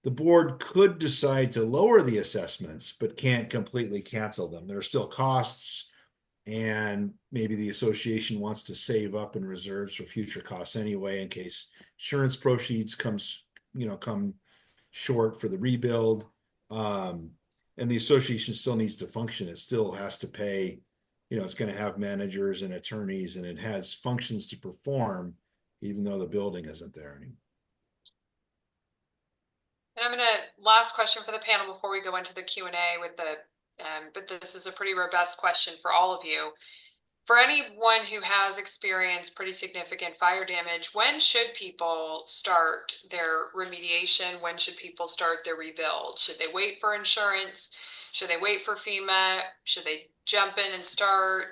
the board could decide to lower the assessments, but can't completely cancel them. There are still costs, and maybe the association wants to save up in reserves for future costs anyway, in case insurance proceeds come short for the rebuild. And the association still needs to function. It still has to pay, it's going to have managers and attorneys, and it has functions to perform, even though the building isn't there anymore. And I'm last question for the panel before we go into the Q&A with but this is a pretty robust question for all of you. For anyone who has experienced pretty significant fire damage, when should people start their remediation? When should people start their rebuild? Should they wait for insurance? Should they wait for FEMA? Should they jump in and start?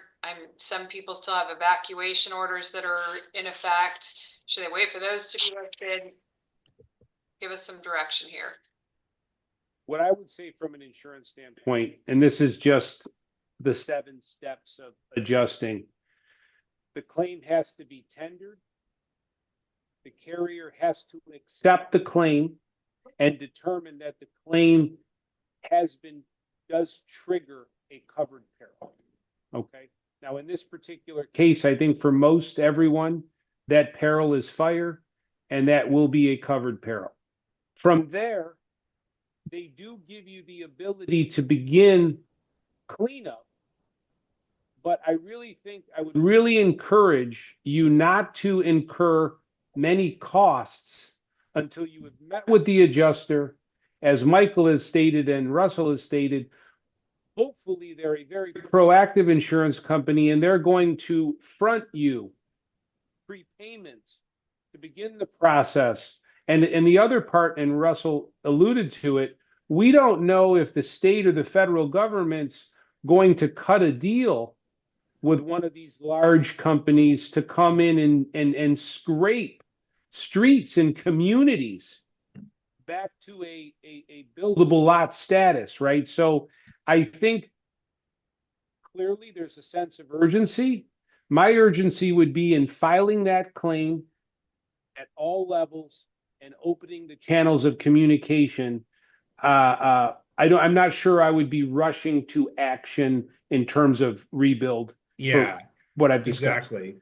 Some people still have evacuation orders that are in effect. Should they wait for those to be lifted? Give us some direction here. What I would say from an insurance standpoint, and this is just the 7 steps of adjusting, the claim has to be tendered. The carrier has to accept the claim and determine that the claim does trigger a covered peril. Okay. Now, in this particular case, I think for most everyone, that peril is fire, and that will be a covered peril. From there, they do give you the ability to begin cleanup. But I really think I would really encourage you not to incur many costs until you have met with the adjuster. As Michael has stated and Russell has stated, hopefully they're a very proactive insurance company, and they're going to front you prepayments to begin the process. And the other part, and Russell alluded to it, we don't know if the state or the federal government's going to cut a deal with one of these large companies to come in and scrape streets and communities back to a buildable lot status, right? So I think clearly there's a sense of urgency. My urgency would be in filing that claim at all levels and opening the channels of communication. I'm not sure I would be rushing to action in terms of rebuild. Yeah, what I've discussed. Exactly.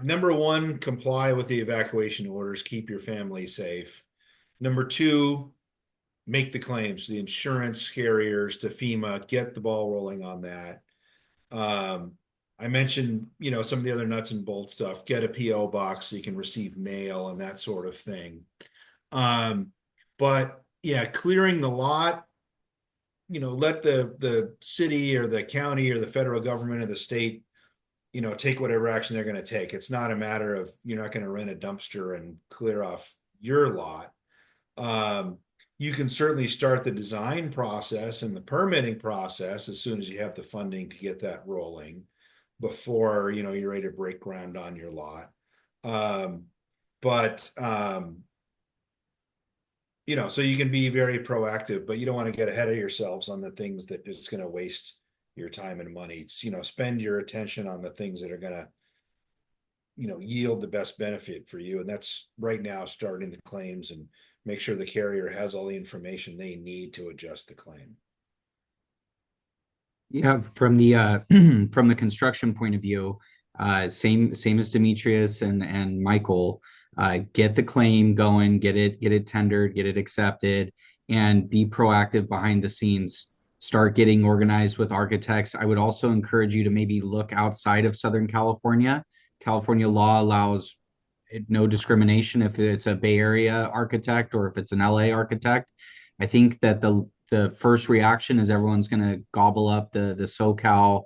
Number one, comply with the evacuation orders. Keep your family safe. Number two, make the claims to the insurance carriers, to FEMA. Get the ball rolling on that. I mentioned, some of the other nuts and bolts stuff. Get a PO box so you can receive mail and that sort of thing. But yeah, clearing the lot, let the city or the county or the federal government or the state, take whatever action they're going to take. It's not a matter of, you're not going to rent a dumpster and clear off your lot. You can certainly start the design process and the permitting process as soon as you have the funding to get that rolling before, you're ready to break ground on your lot. So you can be very proactive, but you don't want to get ahead of yourselves on the things that just going to waste your time and money. Spend your attention on the things that are going to, yield the best benefit for you. And that's right now starting the claims and make sure the carrier has all the information they need to adjust the claim. Yeah, from the from the construction point of view, same as Demetrius and Michael. Get the claim going, get it tendered, get it accepted, and be proactive behind the scenes. Start getting organized with architects. I would also encourage you to maybe look outside of Southern California. California law allows no discrimination if it's a Bay Area architect or if it's an LA architect. I think that the first reaction is everyone's going to gobble up the SoCal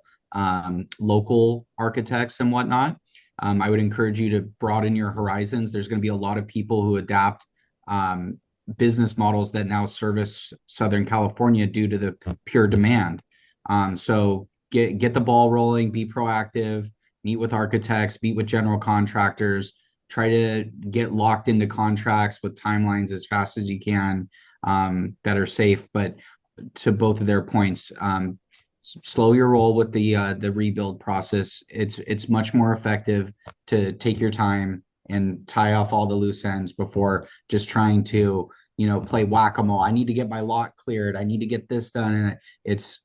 local architects and whatnot. I would encourage you to broaden your horizons. There's going to be a lot of people who adapt business models that now service Southern California due to the pure demand. So get the ball rolling, be proactive, meet with architects, meet with general contractors, try to get locked into contracts with timelines as fast as you can that are safe. But to both of their points, slow your roll with the rebuild process. It's much more effective to take your time and tie off all the loose ends before just trying to play whack-a-mole. I need to get my lot cleared. I need to get this done. And it's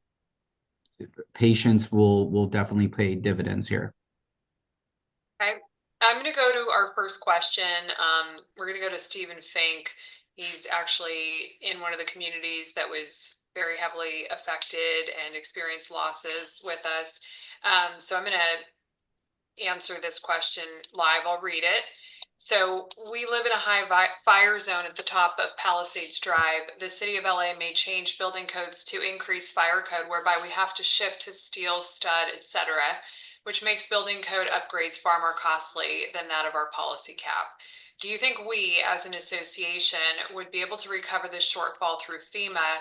patience will definitely pay dividends here. Okay. I'm going to go to our first question. We're going to go to Stephen Fink. He's actually in one of the communities that was very heavily affected and experienced losses with us. So I'm going to answer this question live. I'll read it. So we live in a high fire zone at the top of Palisades Drive. The city of LA may change building codes to increase fire code, whereby we have to shift to steel, stud, etc., which makes building code upgrades far more costly than that of our policy cap. Do you think we, as an association, would be able to recover this shortfall through FEMA?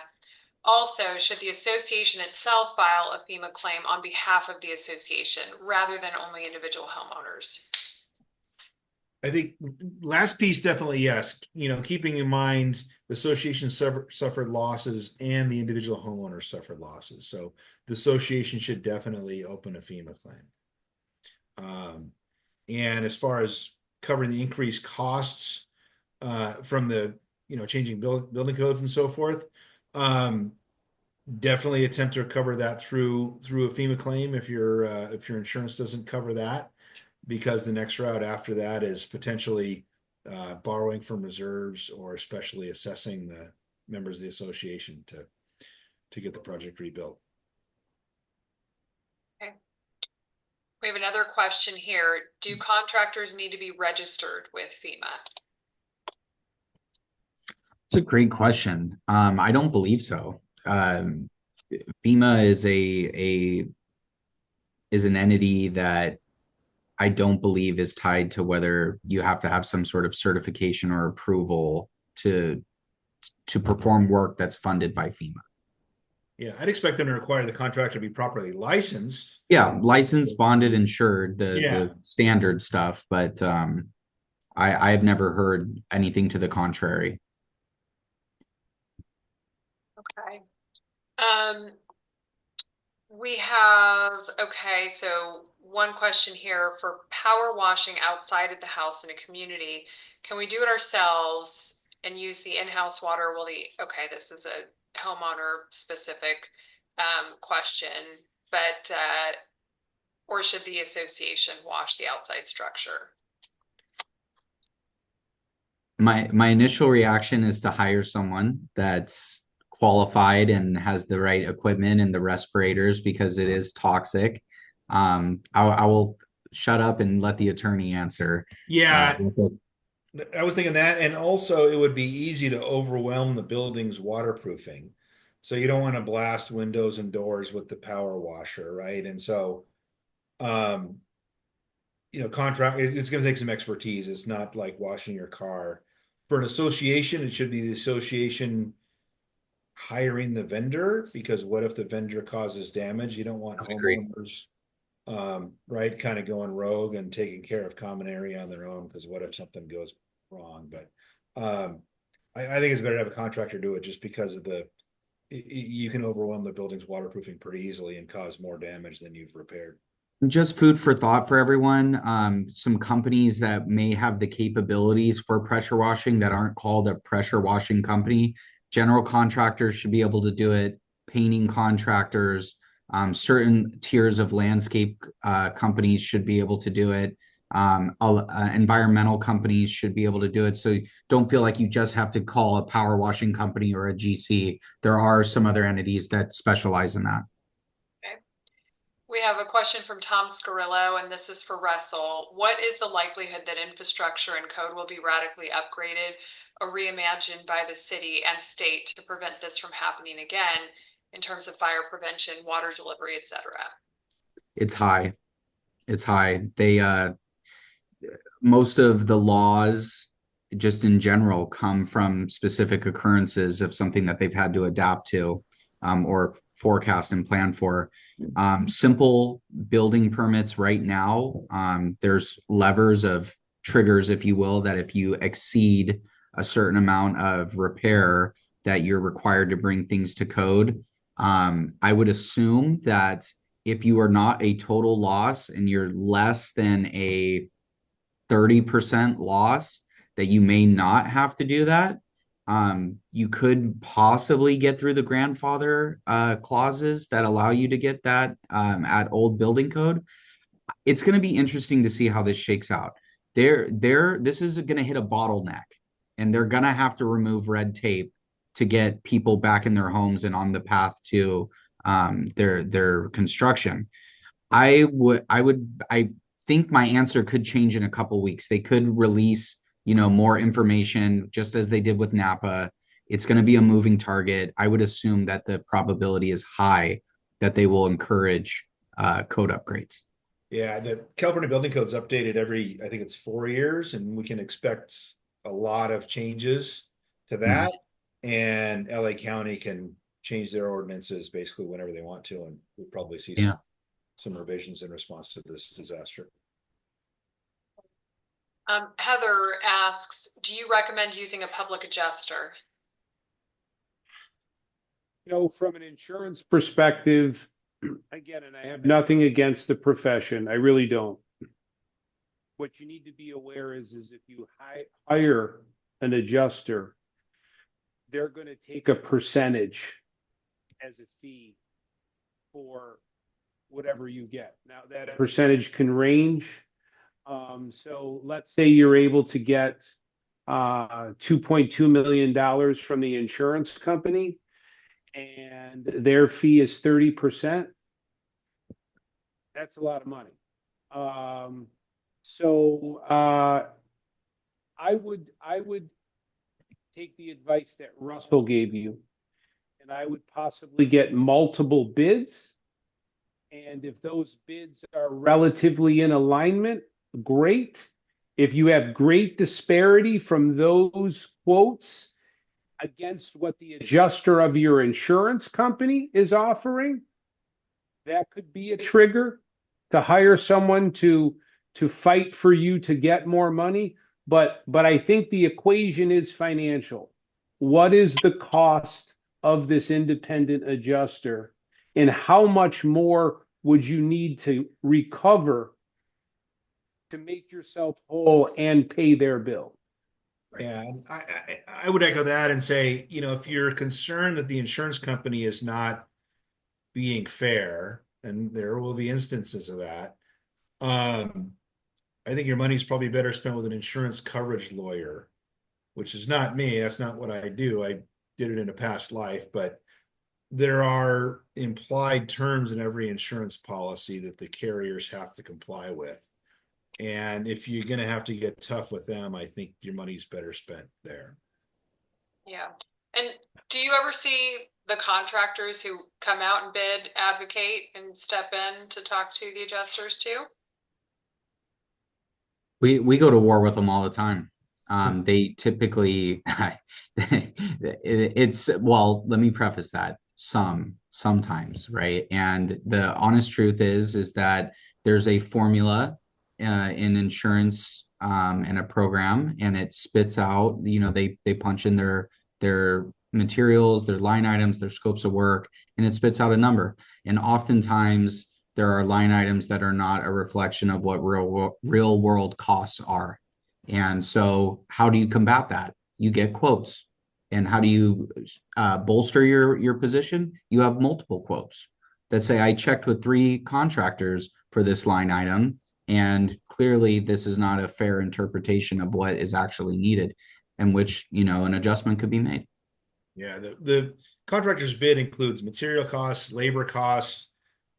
Also, should the association itself file a FEMA claim on behalf of the association rather than only individual homeowners? I think last piece, definitely yes. Keeping in mind the association suffered losses and the individual homeowners suffered losses. So the association should definitely open a FEMA claim. And as far as covering the increased costs from the changing building codes and so forth, definitely attempt to recover that through a FEMA claim if your insurance doesn't cover that, because the next route after that is potentially borrowing from reserves or especially assessing the members of the association to get the project rebuilt. Okay. We have another question here. Do contractors need to be registered with FEMA? It's a great question. I don't believe so. FEMA is an entity that I don't believe is tied to whether you have to have some sort of certification or approval to perform work that's funded by FEMA. Yeah, I'd expect them to require the contractor to be properly licensed. Yeah, licensed, bonded, insured, Yeah. the standard stuff, but I've never heard anything to the contrary. Okay. Okay, so one question here for power washing outside of the house in a community. Can we do it ourselves and use the in-house water? Okay, this is a homeowner specific question, but or should the association wash the outside structure? My initial reaction is to hire someone that's qualified and has the right equipment and the respirators, because it is toxic. I will shut up and let the attorney answer. Yeah, I was thinking that, and also it would be easy to overwhelm the building's waterproofing. So you don't want to blast windows and doors with the power washer, right? And so, contract, it's going to take some expertise. It's not like washing your car. For an association, it should be the association hiring the vendor, because what if the vendor causes damage? You don't want homeowners, right, kind of going rogue and taking care of common area on their own, because what if something goes wrong? But I think it's better to have a contractor do it, just because of you can overwhelm the building's waterproofing pretty easily and cause more damage than you've repaired. Just food for thought for everyone. Some companies that may have the capabilities for pressure washing that aren't called a pressure washing company. General contractors should be able to do it. Painting contractors, certain tiers of landscape companies should be able to do it. Environmental companies should be able to do it. So don't feel like you just have to call a power washing company or a GC. There are some other entities that specialize in that. We have a question from Tom Scarillo, and this is for Russell. What is the likelihood that infrastructure and code will be radically upgraded or reimagined by the city and state to prevent this from happening again in terms of fire prevention, water delivery, etc.? It's high. It's high. Most of the laws, just in general, come from specific occurrences of something that they've had to adapt to or forecast and plan for. Simple building permits right now, there's levers of triggers, if you will, that if you exceed a certain amount of repair, that you're required to bring things to code. I would assume that if you are not a total loss and you're less than a 30% loss, that you may not have to do that. You could possibly get through the grandfather clauses that allow you to get that at old building code. It's going to be interesting to see how this shakes out. This is going to hit a bottleneck, and they're going to have to remove red tape to get people back in their homes and on the path to their construction. I think my answer could change in a couple weeks. They could release, more information just as they did with Napa. It's going to be a moving target. I would assume that the probability is high that they will encourage code upgrades. Yeah, the California Building Code's updated every, I think it's 4 years, and we can expect a lot of changes to Mhm. that. And LA County can change their ordinances basically whenever they want to, and we'll probably see Yeah. some revisions in response to this disaster. Heather asks, do you recommend using a public adjuster? From an insurance perspective, again, and I have nothing against the profession, I really don't. What you need to be aware is if you hire an adjuster, they're going to take a percentage as a fee for whatever you get. Now, that percentage can range. So let's say you're able to get $2.2 million from the insurance company, and their fee is 30%. That's a lot of money. So I would take the advice that Russell gave you, and I would possibly get multiple bids. And if those bids are relatively in alignment, great. If you have great disparity from those quotes against what the adjuster of your insurance company is offering, that could be a trigger to hire someone to fight for you to get more money. But I think the equation is financial. What is the cost of this independent adjuster, and how much more would you need to recover to make yourself whole and pay their bill? Yeah, and I would echo that and say, if you're concerned that the insurance company is not being fair, and there will be instances of that, I think your money's probably better spent with an insurance coverage lawyer, which is not me. That's not what I do. I did it in a past life, but there are implied terms in every insurance policy that the carriers have to comply with. And if you're going to have to get tough with them, I think your money's better spent there. Yeah. And do you ever see the contractors who come out and bid, advocate, and step in to talk to the adjusters too? We go to war with them all the time. They typically it's well, let me preface that sometimes, right? And the honest truth is that there's a formula in insurance and a program, and it spits out, they punch in their materials, their line items, their scopes of work, and it spits out a number. And oftentimes there are line items that are not a reflection of what real world costs are. And so how do you combat that? You get quotes. And how do you bolster your position? You have multiple quotes that say, I checked with 3 contractors for this line item, and clearly this is not a fair interpretation of what is actually needed, in which, an adjustment could be made. Yeah, the contractor's bid includes material costs, labor costs,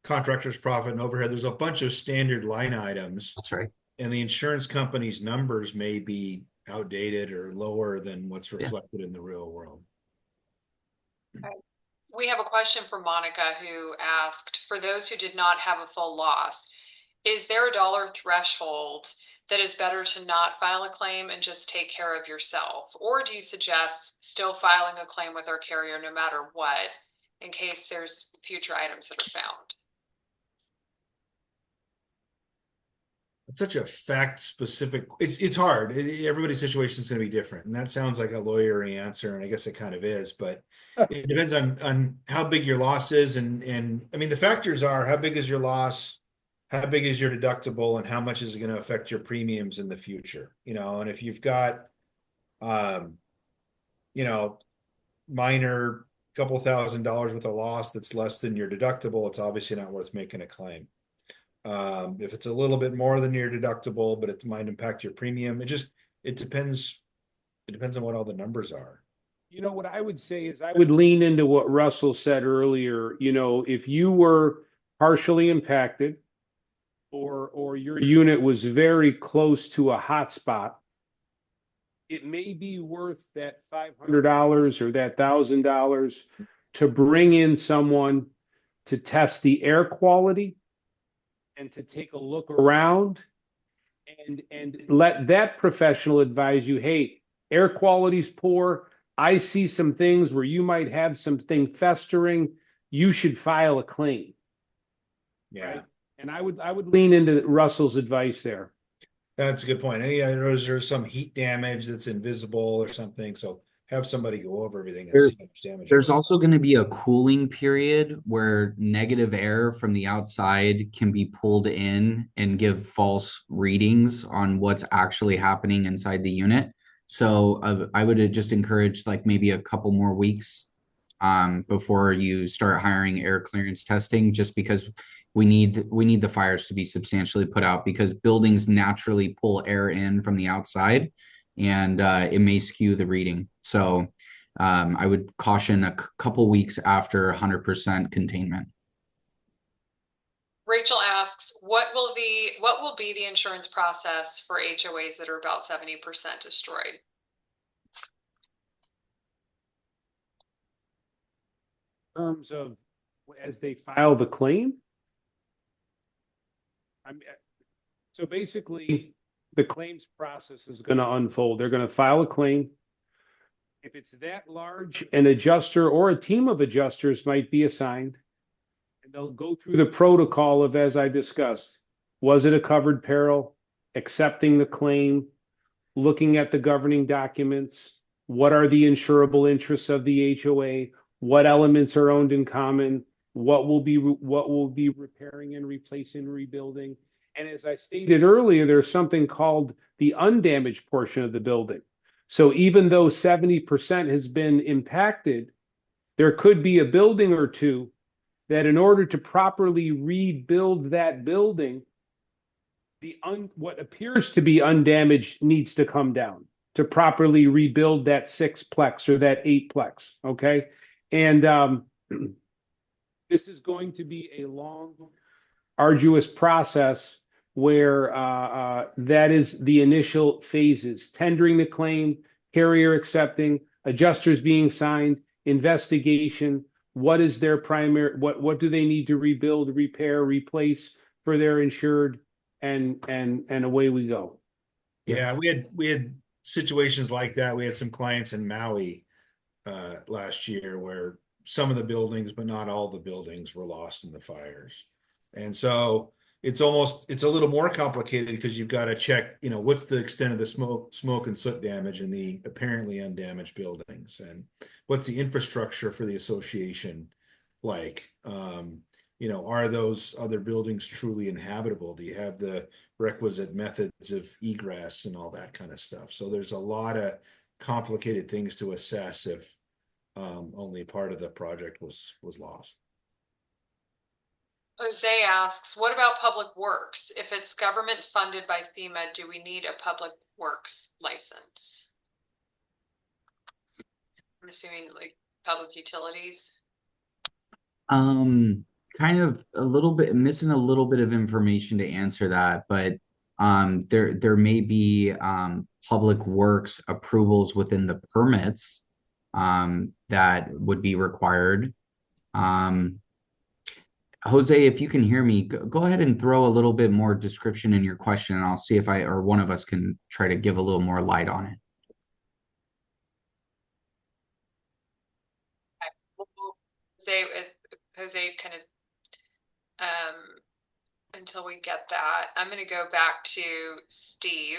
contractor's profit and overhead. There's a bunch of standard line items, That's right. and the insurance company's numbers may be outdated or lower than what's Yeah. reflected in the real world. Okay. We have a question from Monica, who asked, for those who did not have a full loss, is there a dollar threshold that is better to not file a claim and just take care of yourself? Or do you suggest still filing a claim with our carrier no matter what, in case there's future items that are found? It's such a fact specific. It's hard. Everybody's situation is going to be different, and that sounds like a lawyery answer, and I guess it kind of is. But it depends on how big your loss is, and I mean the factors are how big is your loss, how big is your deductible, and how much is it going to affect your premiums in the future. And if you've got, you know, minor couple $1,000s worth of loss that's less than your deductible, it's obviously not worth making a claim. If it's a little bit more than your deductible, but it might impact your premium, it depends. It depends on what all the numbers are. You know, what I would say is I would lean into what Russell said earlier. You know, if you were partially impacted or your unit was very close to a hotspot, it may be worth that $500 or that $1,000 to bring in someone to test the air quality and to take a look around and let that professional advise you, hey, air quality's poor. I see some things where you might have something festering. You should file a claim. Yeah. Right? And I would lean into Russell's advice there. That's a good point. Yeah, there's some heat damage that's invisible or something. So have somebody go over everything and There, see how much damage there there's is. also going to be a cooling period where negative air from the outside can be pulled in and give false readings on what's actually happening inside the unit. So I would just encourage like maybe a couple more weeks before you start hiring air clearance testing, just because we need the fires to be substantially put out because buildings naturally pull air in from the outside, and it may skew the reading. So I would caution a couple weeks after 100% containment. Rachel asks, what will be the insurance process for HOAs that are about 70% destroyed? In terms of as they file the claim, so basically the claims process is going to unfold. They're going to file a claim. If it's that large, an adjuster or a team of adjusters might be assigned, and they'll go through the protocol of, as I discussed, was it a covered peril, accepting the claim, looking at the governing documents, what are the insurable interests of the HOA, what elements are owned in common, what will be repairing and replacing, rebuilding. And as I stated earlier, there's something called the undamaged portion of the building. So even though 70% has been impacted, there could be a building or two that in order to properly rebuild that building, what appears to be undamaged needs to come down to properly rebuild that sixplex or that eightplex. Okay. And this is going to be a long, arduous process where that is the initial phases: tendering the claim, carrier accepting, adjusters being signed, investigation. What is their primary? What do they need to rebuild, repair, replace for their insured? And away we go. Yeah, we had situations like that. We had some clients in Maui last year where some of the buildings, but not all the buildings, were lost in the fires. And so it's a little more complicated because you've got to check, what's the extent of the smoke and soot damage in the apparently undamaged buildings, and what's the infrastructure for the association like. Are those other buildings truly inhabitable? Do you have the requisite methods of egress and all that kind of stuff? So there's a lot of complicated things to assess if only part of the project was lost. Jose asks, what about public works? If it's government funded by FEMA, do we need a public works license? I'm assuming like public utilities. Kind of a little bit missing a little bit of information to answer that, but there may be public works approvals within the permits that would be required. Jose, if you can hear me, go ahead and throw a little bit more description in your question, and I'll see if I or one of us can try to give a little more light on it. Jose kind of until we get that, I'm going to go back to Steve.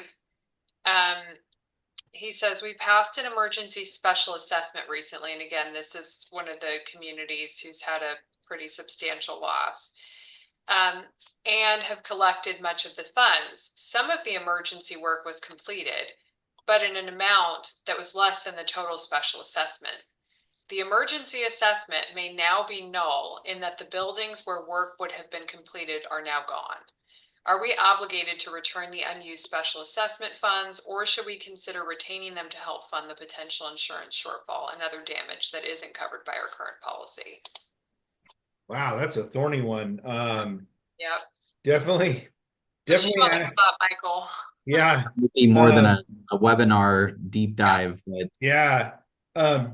He says, we passed an emergency special assessment recently. And again, this is one of the communities who's had a pretty substantial loss, and have collected much of the funds. Some of the emergency work was completed, but in an amount that was less than the total special assessment. The emergency assessment may now be null in that the buildings where work would have been completed are now gone. Are we obligated to return the unused special assessment funds, or should we consider retaining them to help fund the potential insurance shortfall and other damage that isn't covered by our current policy? Wow, that's a thorny one. Yep. Definitely, Put you definitely on the ask. spot, Michael. Yeah. Would be more than Um, a webinar deep Yeah. dive, but yeah.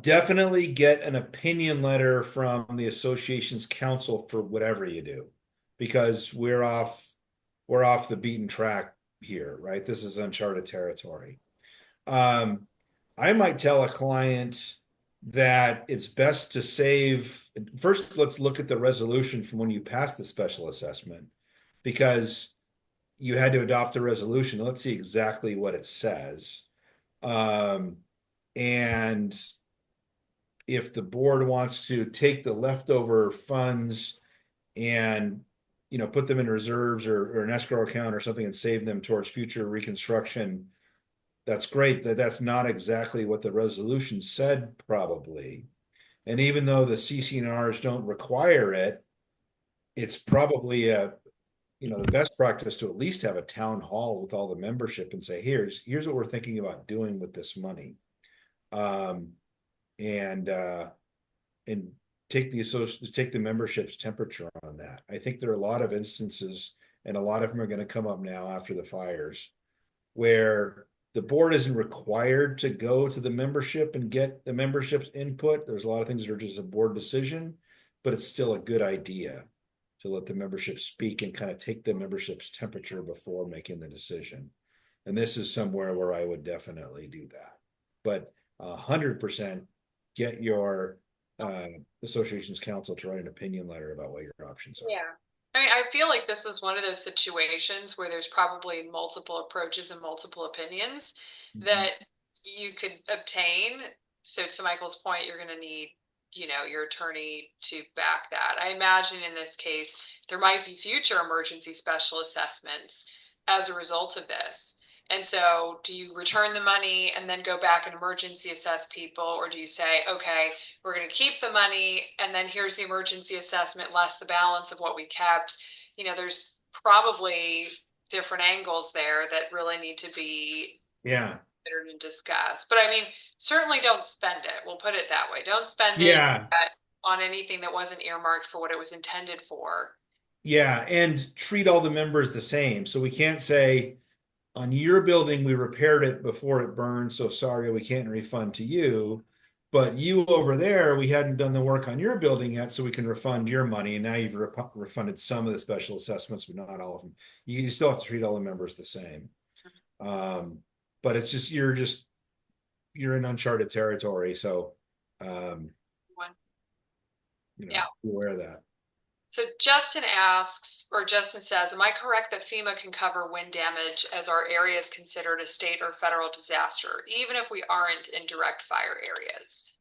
Definitely get an opinion letter from the association's council for whatever you do, because we're off the beaten track here, right? This is uncharted territory. Um, I might tell a client that it's best to save. First, let's look at the resolution from when you passed the special assessment, because you had to adopt a resolution. Let's see exactly what it says. Um, and if the board wants to take the leftover funds and put them in reserves or an escrow account or something and save them towards future reconstruction, that's great. That's not exactly what the resolution said, probably. And even though the CCNRs don't require it, it's probably the best practice to at least have a town hall with all the membership and say, here's what we're thinking about doing with this money. Um, and and take the membership's temperature on that. I think there are a lot of instances, and a lot of them are going to come up now after the fires, where the board isn't required to go to the membership and get the membership's input. There's a lot of things that are just a board decision, but it's still a good idea to let the membership speak and kind of take the membership's temperature before making the decision. And this is somewhere where I would definitely do that. But 100% get your association's council to write an opinion letter about what your options are. Yeah. I mean, I feel like this is one of those situations where there's probably multiple approaches and multiple opinions that you could obtain. So to Michael's point, you're going to need, your attorney to back that. I imagine in this case, there might be future emergency special assessments as a result of this. And so do you return the money and then go back and emergency assess people, or do you say, okay, we're going to keep the money and then here's the emergency assessment less the balance of what we kept? There's probably different angles there that really need to be Yeah. considered and discussed. But I mean, certainly don't spend it. We'll put it that way. Don't spend it Yeah. on anything that wasn't earmarked for what it was intended for. Yeah. And treat all the members the same. So we can't say, on your building, we repaired it before it burned, so sorry, we can't refund to you. But you over there, we hadn't done the work on your building yet, so we can refund your money. And now you've refunded some of the special assessments, but not all of them. You still have to treat all the members the same. But it's just you're in uncharted territory, so One. be Yeah. aware of that. So Justin says, am I correct that FEMA can cover wind damage as our area is considered a state or federal disaster, even if we aren't in direct fire areas?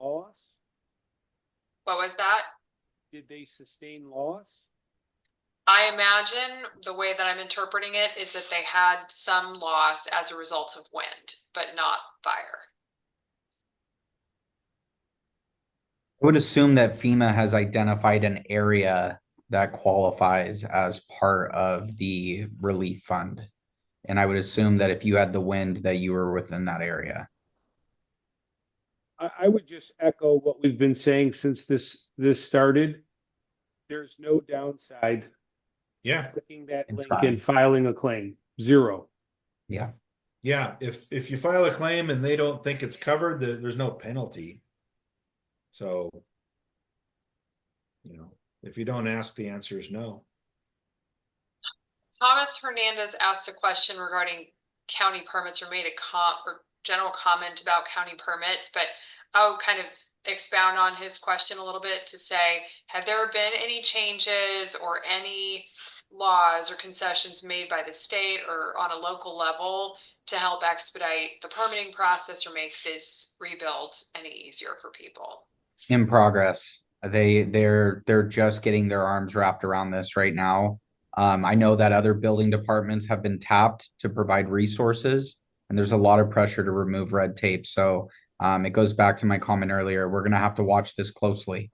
Loss? What was that? Did they sustain loss? I imagine the way that I'm interpreting it is that they had some loss as a result of wind, but not fire. I would assume that FEMA has identified an area that qualifies as part of the relief fund. And I would assume that if you had the wind, that you were within that area. I would just echo what we've been saying since this started. There's no downside Yeah. clicking that And link try. and filing a claim. Zero. Yeah. Yeah. If you file a claim and they don't think it's covered, there's no penalty. So, if you don't ask, the answer is no. Thomas Hernandez asked a question regarding county permits, or made a general comment about county permits, but I'll kind of expound on his question a little bit to say, have there been any changes or any laws or concessions made by the state or on a local level to help expedite the permitting process or make this rebuild any easier for people? In progress. They're just getting their arms wrapped around this right now. I know that other building departments have been tapped to provide resources, and there's a lot of pressure to remove red tape. So it goes back to my comment earlier. We're going to have to watch this closely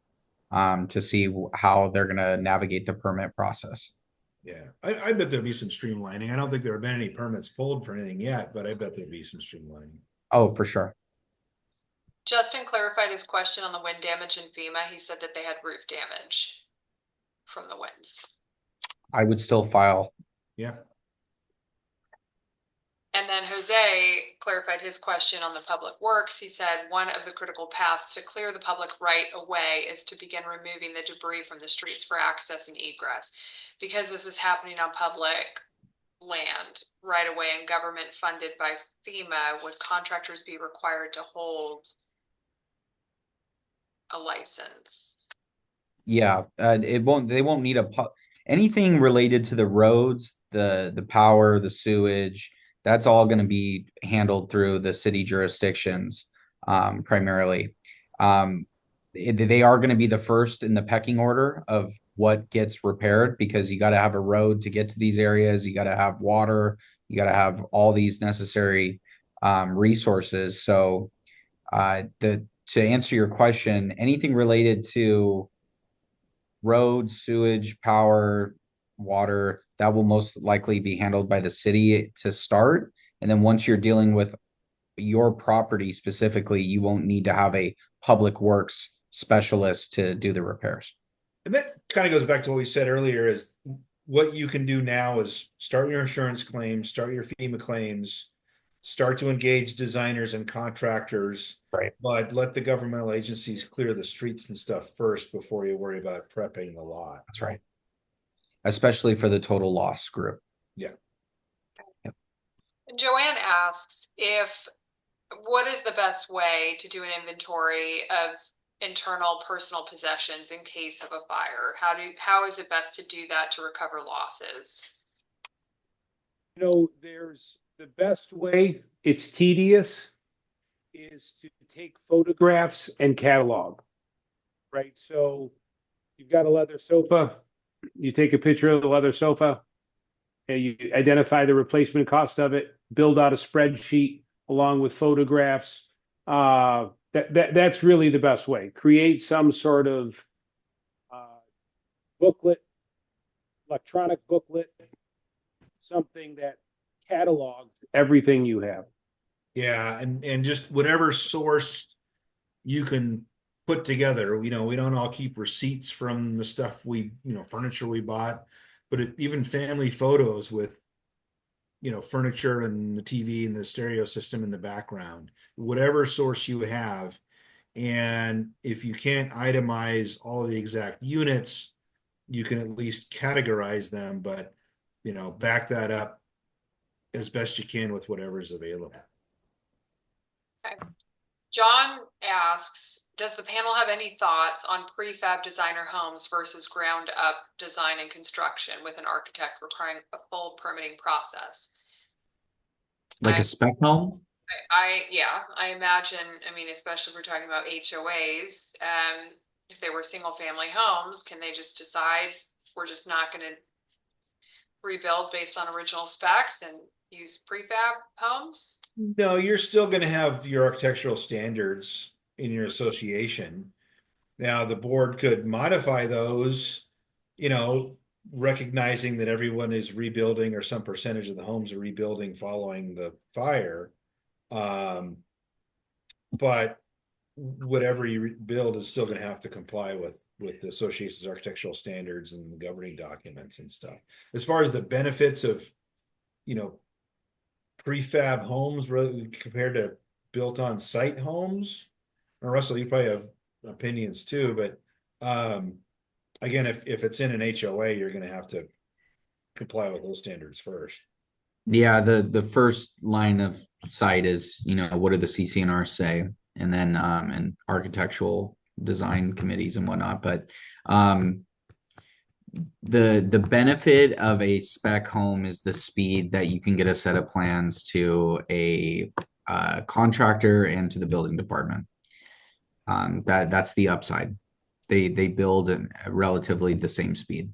to see how they're going to navigate the permit process. Yeah, I bet there'll be some streamlining. I don't think there have been any permits pulled for anything yet, but I bet there'll be some streamlining. Oh, for sure. Justin clarified his question on the wind damage in FEMA. He said that they had roof damage from the winds. I would still file. Yeah. And then Jose clarified his question on the public works. He said one of the critical paths to clear the public right away is to begin removing the debris from the streets for access and egress. Because this is happening on public land right away and government funded by FEMA, would contractors be required to hold a license? Yeah, they won't need anything related to the roads, the power, the sewage. That's all going to be handled through the city jurisdictions, primarily. They are going to be the first in the pecking order of what gets repaired, because you got to have a road to get to these areas. You got to have water. You got to have all these necessary resources. So, to answer your question, anything related to road, sewage, power, water, that will most likely be handled by the city to start. And then once you're dealing with your property specifically, you won't need to have a public works specialist to do the repairs. And that kind of goes back to what we said earlier, is what you can do now is start your insurance claims, start your FEMA claims, start to engage designers and contractors, Right. but let the governmental agencies clear the streets and stuff first before you worry about prepping the lot. That's right. Especially for the total loss group. Yeah. Yep. And Joanne asks what is the best way to do an inventory of internal personal possessions in case of a fire? How is it best to do that to recover losses? There's the best way, it's tedious, is to take photographs and catalog, right? So you've got a leather sofa, you take a picture of the leather sofa, and you identify the replacement cost of it, build out a spreadsheet along with photographs. That's really the best way. Create some sort of booklet, electronic booklet, something that catalogs everything you have. Yeah, and just whatever source you can put together. We don't all keep receipts from the stuff furniture we bought, but even family photos with, furniture and the TV and the stereo system in the background, whatever source you have. And if you can't itemize all of the exact units, you can at least categorize them, but, back that up as best you can with whatever's available. Okay. John asks, does the panel have any thoughts on prefab designer homes versus ground up design and construction with an architect requiring a full permitting process? Like a spec home? I imagine, especially if we're talking about HOAs, if they were single family homes, can they just decide we're just not going to rebuild based on original specs and use prefab homes? No, you're still going to have your architectural standards in your association. Now, the board could modify those, recognizing that everyone is rebuilding or some percentage of the homes are rebuilding following the fire. But whatever you build is still going to have to comply with the association's architectural standards and the governing documents and stuff. As far as the benefits of, prefab homes compared to built on site homes, or Russell, you probably have opinions too, but again, if it's in an HOA, you're going to have to comply with those standards first. Yeah, the first line of sight is, what do the CCNR say? And then and architectural design committees and whatnot. But the benefit of a spec home is the speed that you can get a set of plans to a contractor and to the building department. That's the upside. They build at relatively the same speed.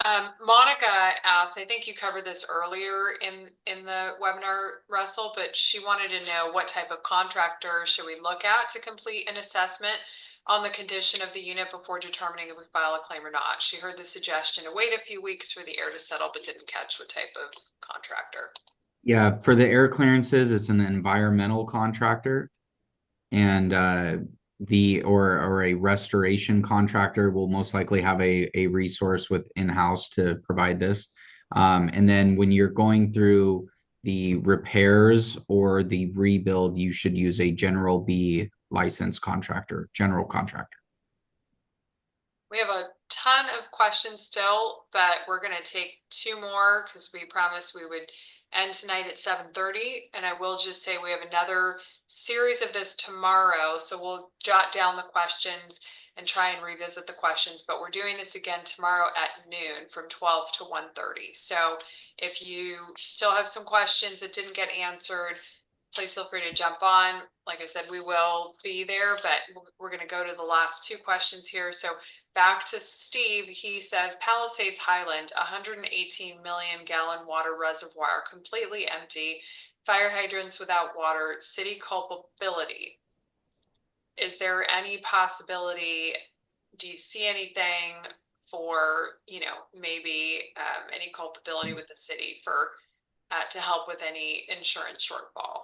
Monica asked, I think you covered this earlier in the webinar, Russell, but she wanted to know what type of contractor should we look at to complete an assessment on the condition of the unit before determining if we file a claim or not. She heard the suggestion to wait a few weeks for the air to settle, but didn't catch what type of contractor. Yeah, for the air clearances, it's an environmental contractor, and the or a restoration contractor will most likely have a resource with in-house to provide this. And then when you're going through the repairs or the rebuild, you should use a General B licensed contractor, general contractor. We have a ton of questions still, but we're going to take two more because we promised we would end tonight at 7:30. And I will just say we have another series of this tomorrow. So we'll jot down the questions and try and revisit the questions. But we're doing this again tomorrow at noon from 12 to 1:30. So if you still have some questions that didn't get answered, please feel free to jump on. Like I said, we will be there, but we're going to go to the last two questions here. So back to Steve, he says Palisades Highland, 118 million gallon water reservoir, completely empty, fire hydrants without water, city culpability. Is there any possibility, do you see anything for, maybe any culpability with the city for to help with any insurance shortfall?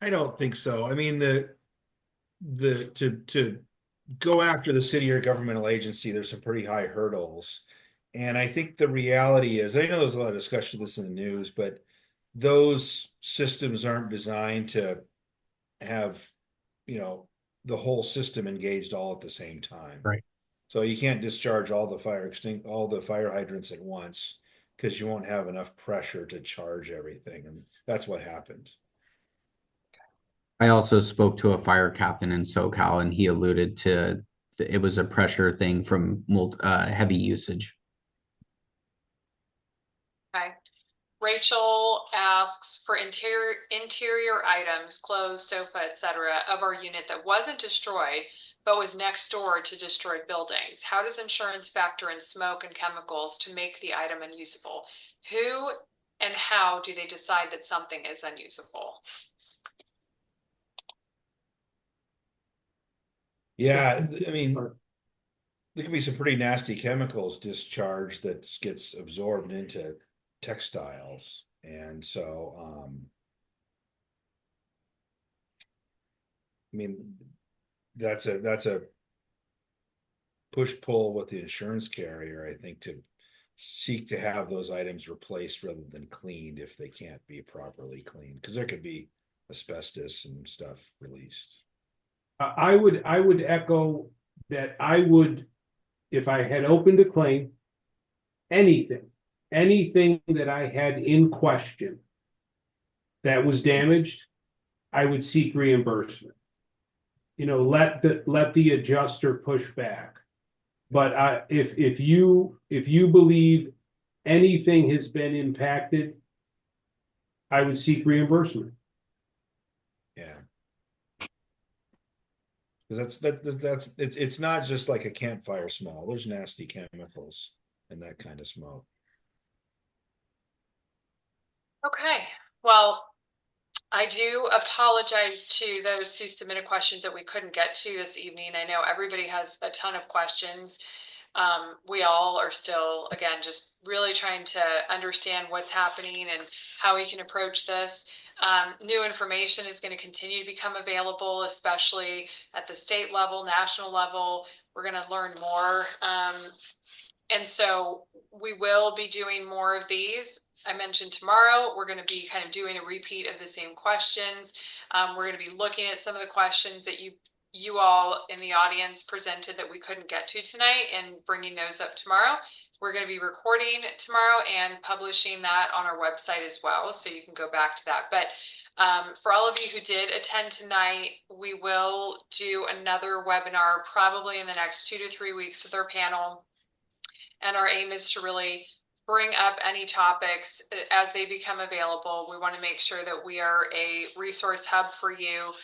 I don't think so. I mean, to go after the city or governmental agency, there's some pretty high hurdles. And I think the reality is, I know there's a lot of discussion of this in the news, but those systems aren't designed to have, the whole system engaged all at the same time. Right. So you can't discharge all the all the fire hydrants at once because you won't have enough pressure to charge everything. And that's what happened. I also spoke to a fire captain in SoCal, and he alluded to it was a pressure thing from heavy usage. Okay. Rachel asks for interior items, clothes, sofa, etc., of our unit that wasn't destroyed but was next door to destroyed buildings. How does insurance factor in smoke and chemicals to make the item unusable? Who and how do they decide that something is unusable? Yeah, I mean, there can be some pretty nasty chemicals discharged that gets absorbed into textiles. And so, I mean, that's a push pull with the insurance carrier, I think, to seek to have those items replaced rather than cleaned if they can't be properly cleaned, because there could be asbestos and stuff released. I would echo that. I would, if I had opened a claim, anything that I had in question that was damaged, I would seek reimbursement. Let the adjuster push back. But if you believe anything has been impacted, I would seek reimbursement. Yeah. Because it's not just like a campfire smell. There's nasty chemicals in that kind of smoke. Okay. Well, I do apologize to those who submitted questions that we couldn't get to this evening. I know everybody has a ton of questions. We all are still, again, just really trying to understand what's happening and how we can approach this. New information is going to continue to become available, especially at the state level, national level. We're going to learn more. And so we will be doing more of these. I mentioned tomorrow, we're going to be kind of doing a repeat of the same questions. We're going to be looking at some of the questions that you all in the audience presented that we couldn't get to tonight and bringing those up tomorrow. We're going to be recording tomorrow and publishing that on our website as well, so you can go back to that. But for all of you who did attend tonight, we will do another webinar probably in the next 2 to 3 weeks with our panel. And our aim is to really bring up any topics as they become available. We want to make sure that we are a resource hub for you.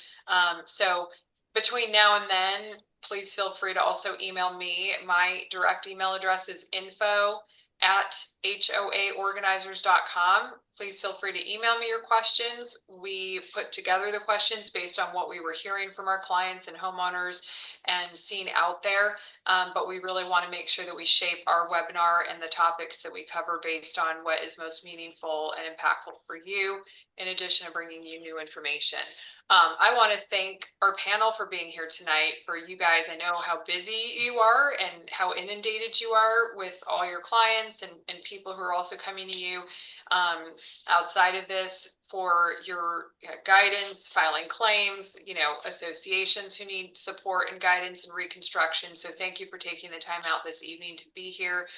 So between now and then, please feel free to also email me. My direct email address is info at hoaorganizers.com. Please feel free to email me your questions. We put together the questions based on what we were hearing from our clients and homeowners and seeing out there. But we really want to make sure that we shape our webinar and the topics that we cover based on what is most meaningful and impactful for you, in addition to bringing you new information. I want to thank our panel for being here tonight. For you guys, I know how busy you are and how inundated you are with all your clients and people who are also coming to you outside of this for your guidance, filing claims, associations who need support and guidance and reconstruction. So thank you for taking the time out this evening to be here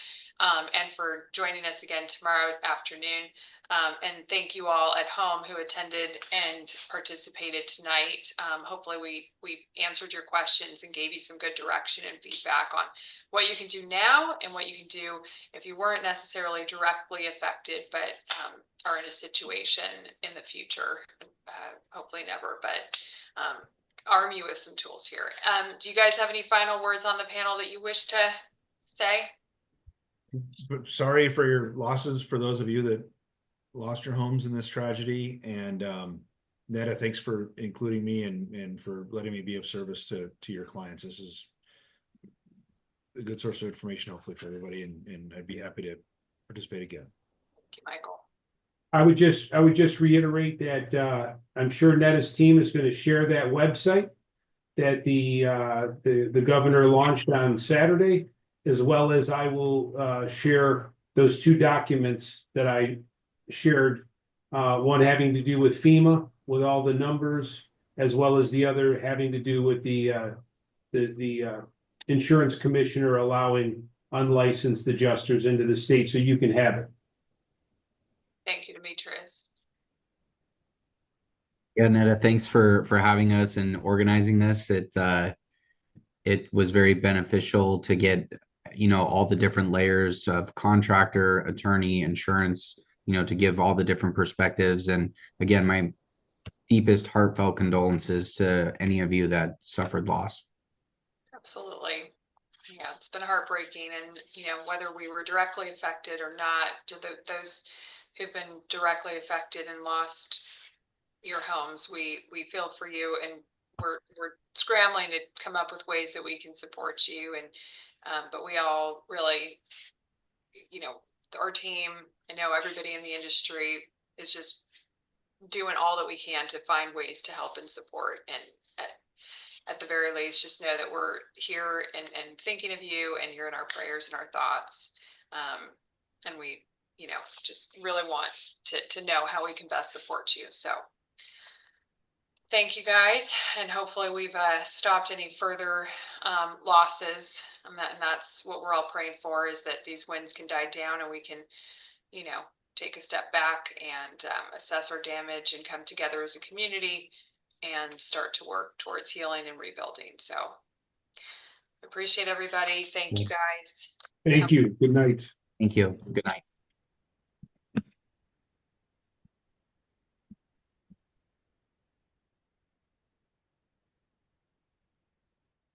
and for joining us again tomorrow afternoon. And thank you all at home who attended and participated tonight. Hopefully we answered your questions and gave you some good direction and feedback on what you can do now and what you can do if you weren't necessarily directly affected, but are in a situation in the future, hopefully never, but arm you with some tools here. Do you guys have any final words on the panel that you wish to say? Sorry for your losses for those of you that lost your homes in this tragedy. And Netta, thanks for including me and for letting me be of service to your clients. This is a good source of information, hopefully, for everybody, and I'd be happy to participate again. Thank you, Michael. I would just reiterate that I'm sure Netta's team is going to share that website that the governor launched on Saturday, as well as I will share those two documents that I shared, one having to do with FEMA with all the numbers, as well as the other having to do with the insurance commissioner allowing unlicensed adjusters into the state, so you can have it. Thank you, Demetrius. Yeah, Netta, thanks for having us and organizing this. It was very beneficial to get, all the different layers of contractor, attorney, insurance, to give all the different perspectives. And again, my deepest heartfelt condolences to any of you that suffered loss. Absolutely. Yeah, it's been heartbreaking. And, whether we were directly affected or not, to those who've been directly affected and lost your homes, we feel for you, and we're scrambling to come up with ways that we can support you. And but we all really, our team, I know everybody in the industry is just doing all that we can to find ways to help and support. And at the very least, just know that we're here and thinking of you, and you're in our prayers and our thoughts. And we, just really want to know how we can best support you. So thank you guys. And hopefully we've stopped any further losses. And that's what we're all praying for, is that these winds can die down and we can, take a step back and assess our damage and come together as a community and start to work towards healing and rebuilding. So appreciate everybody. Thank you guys. Thank you. Good night. Thank you. Good night.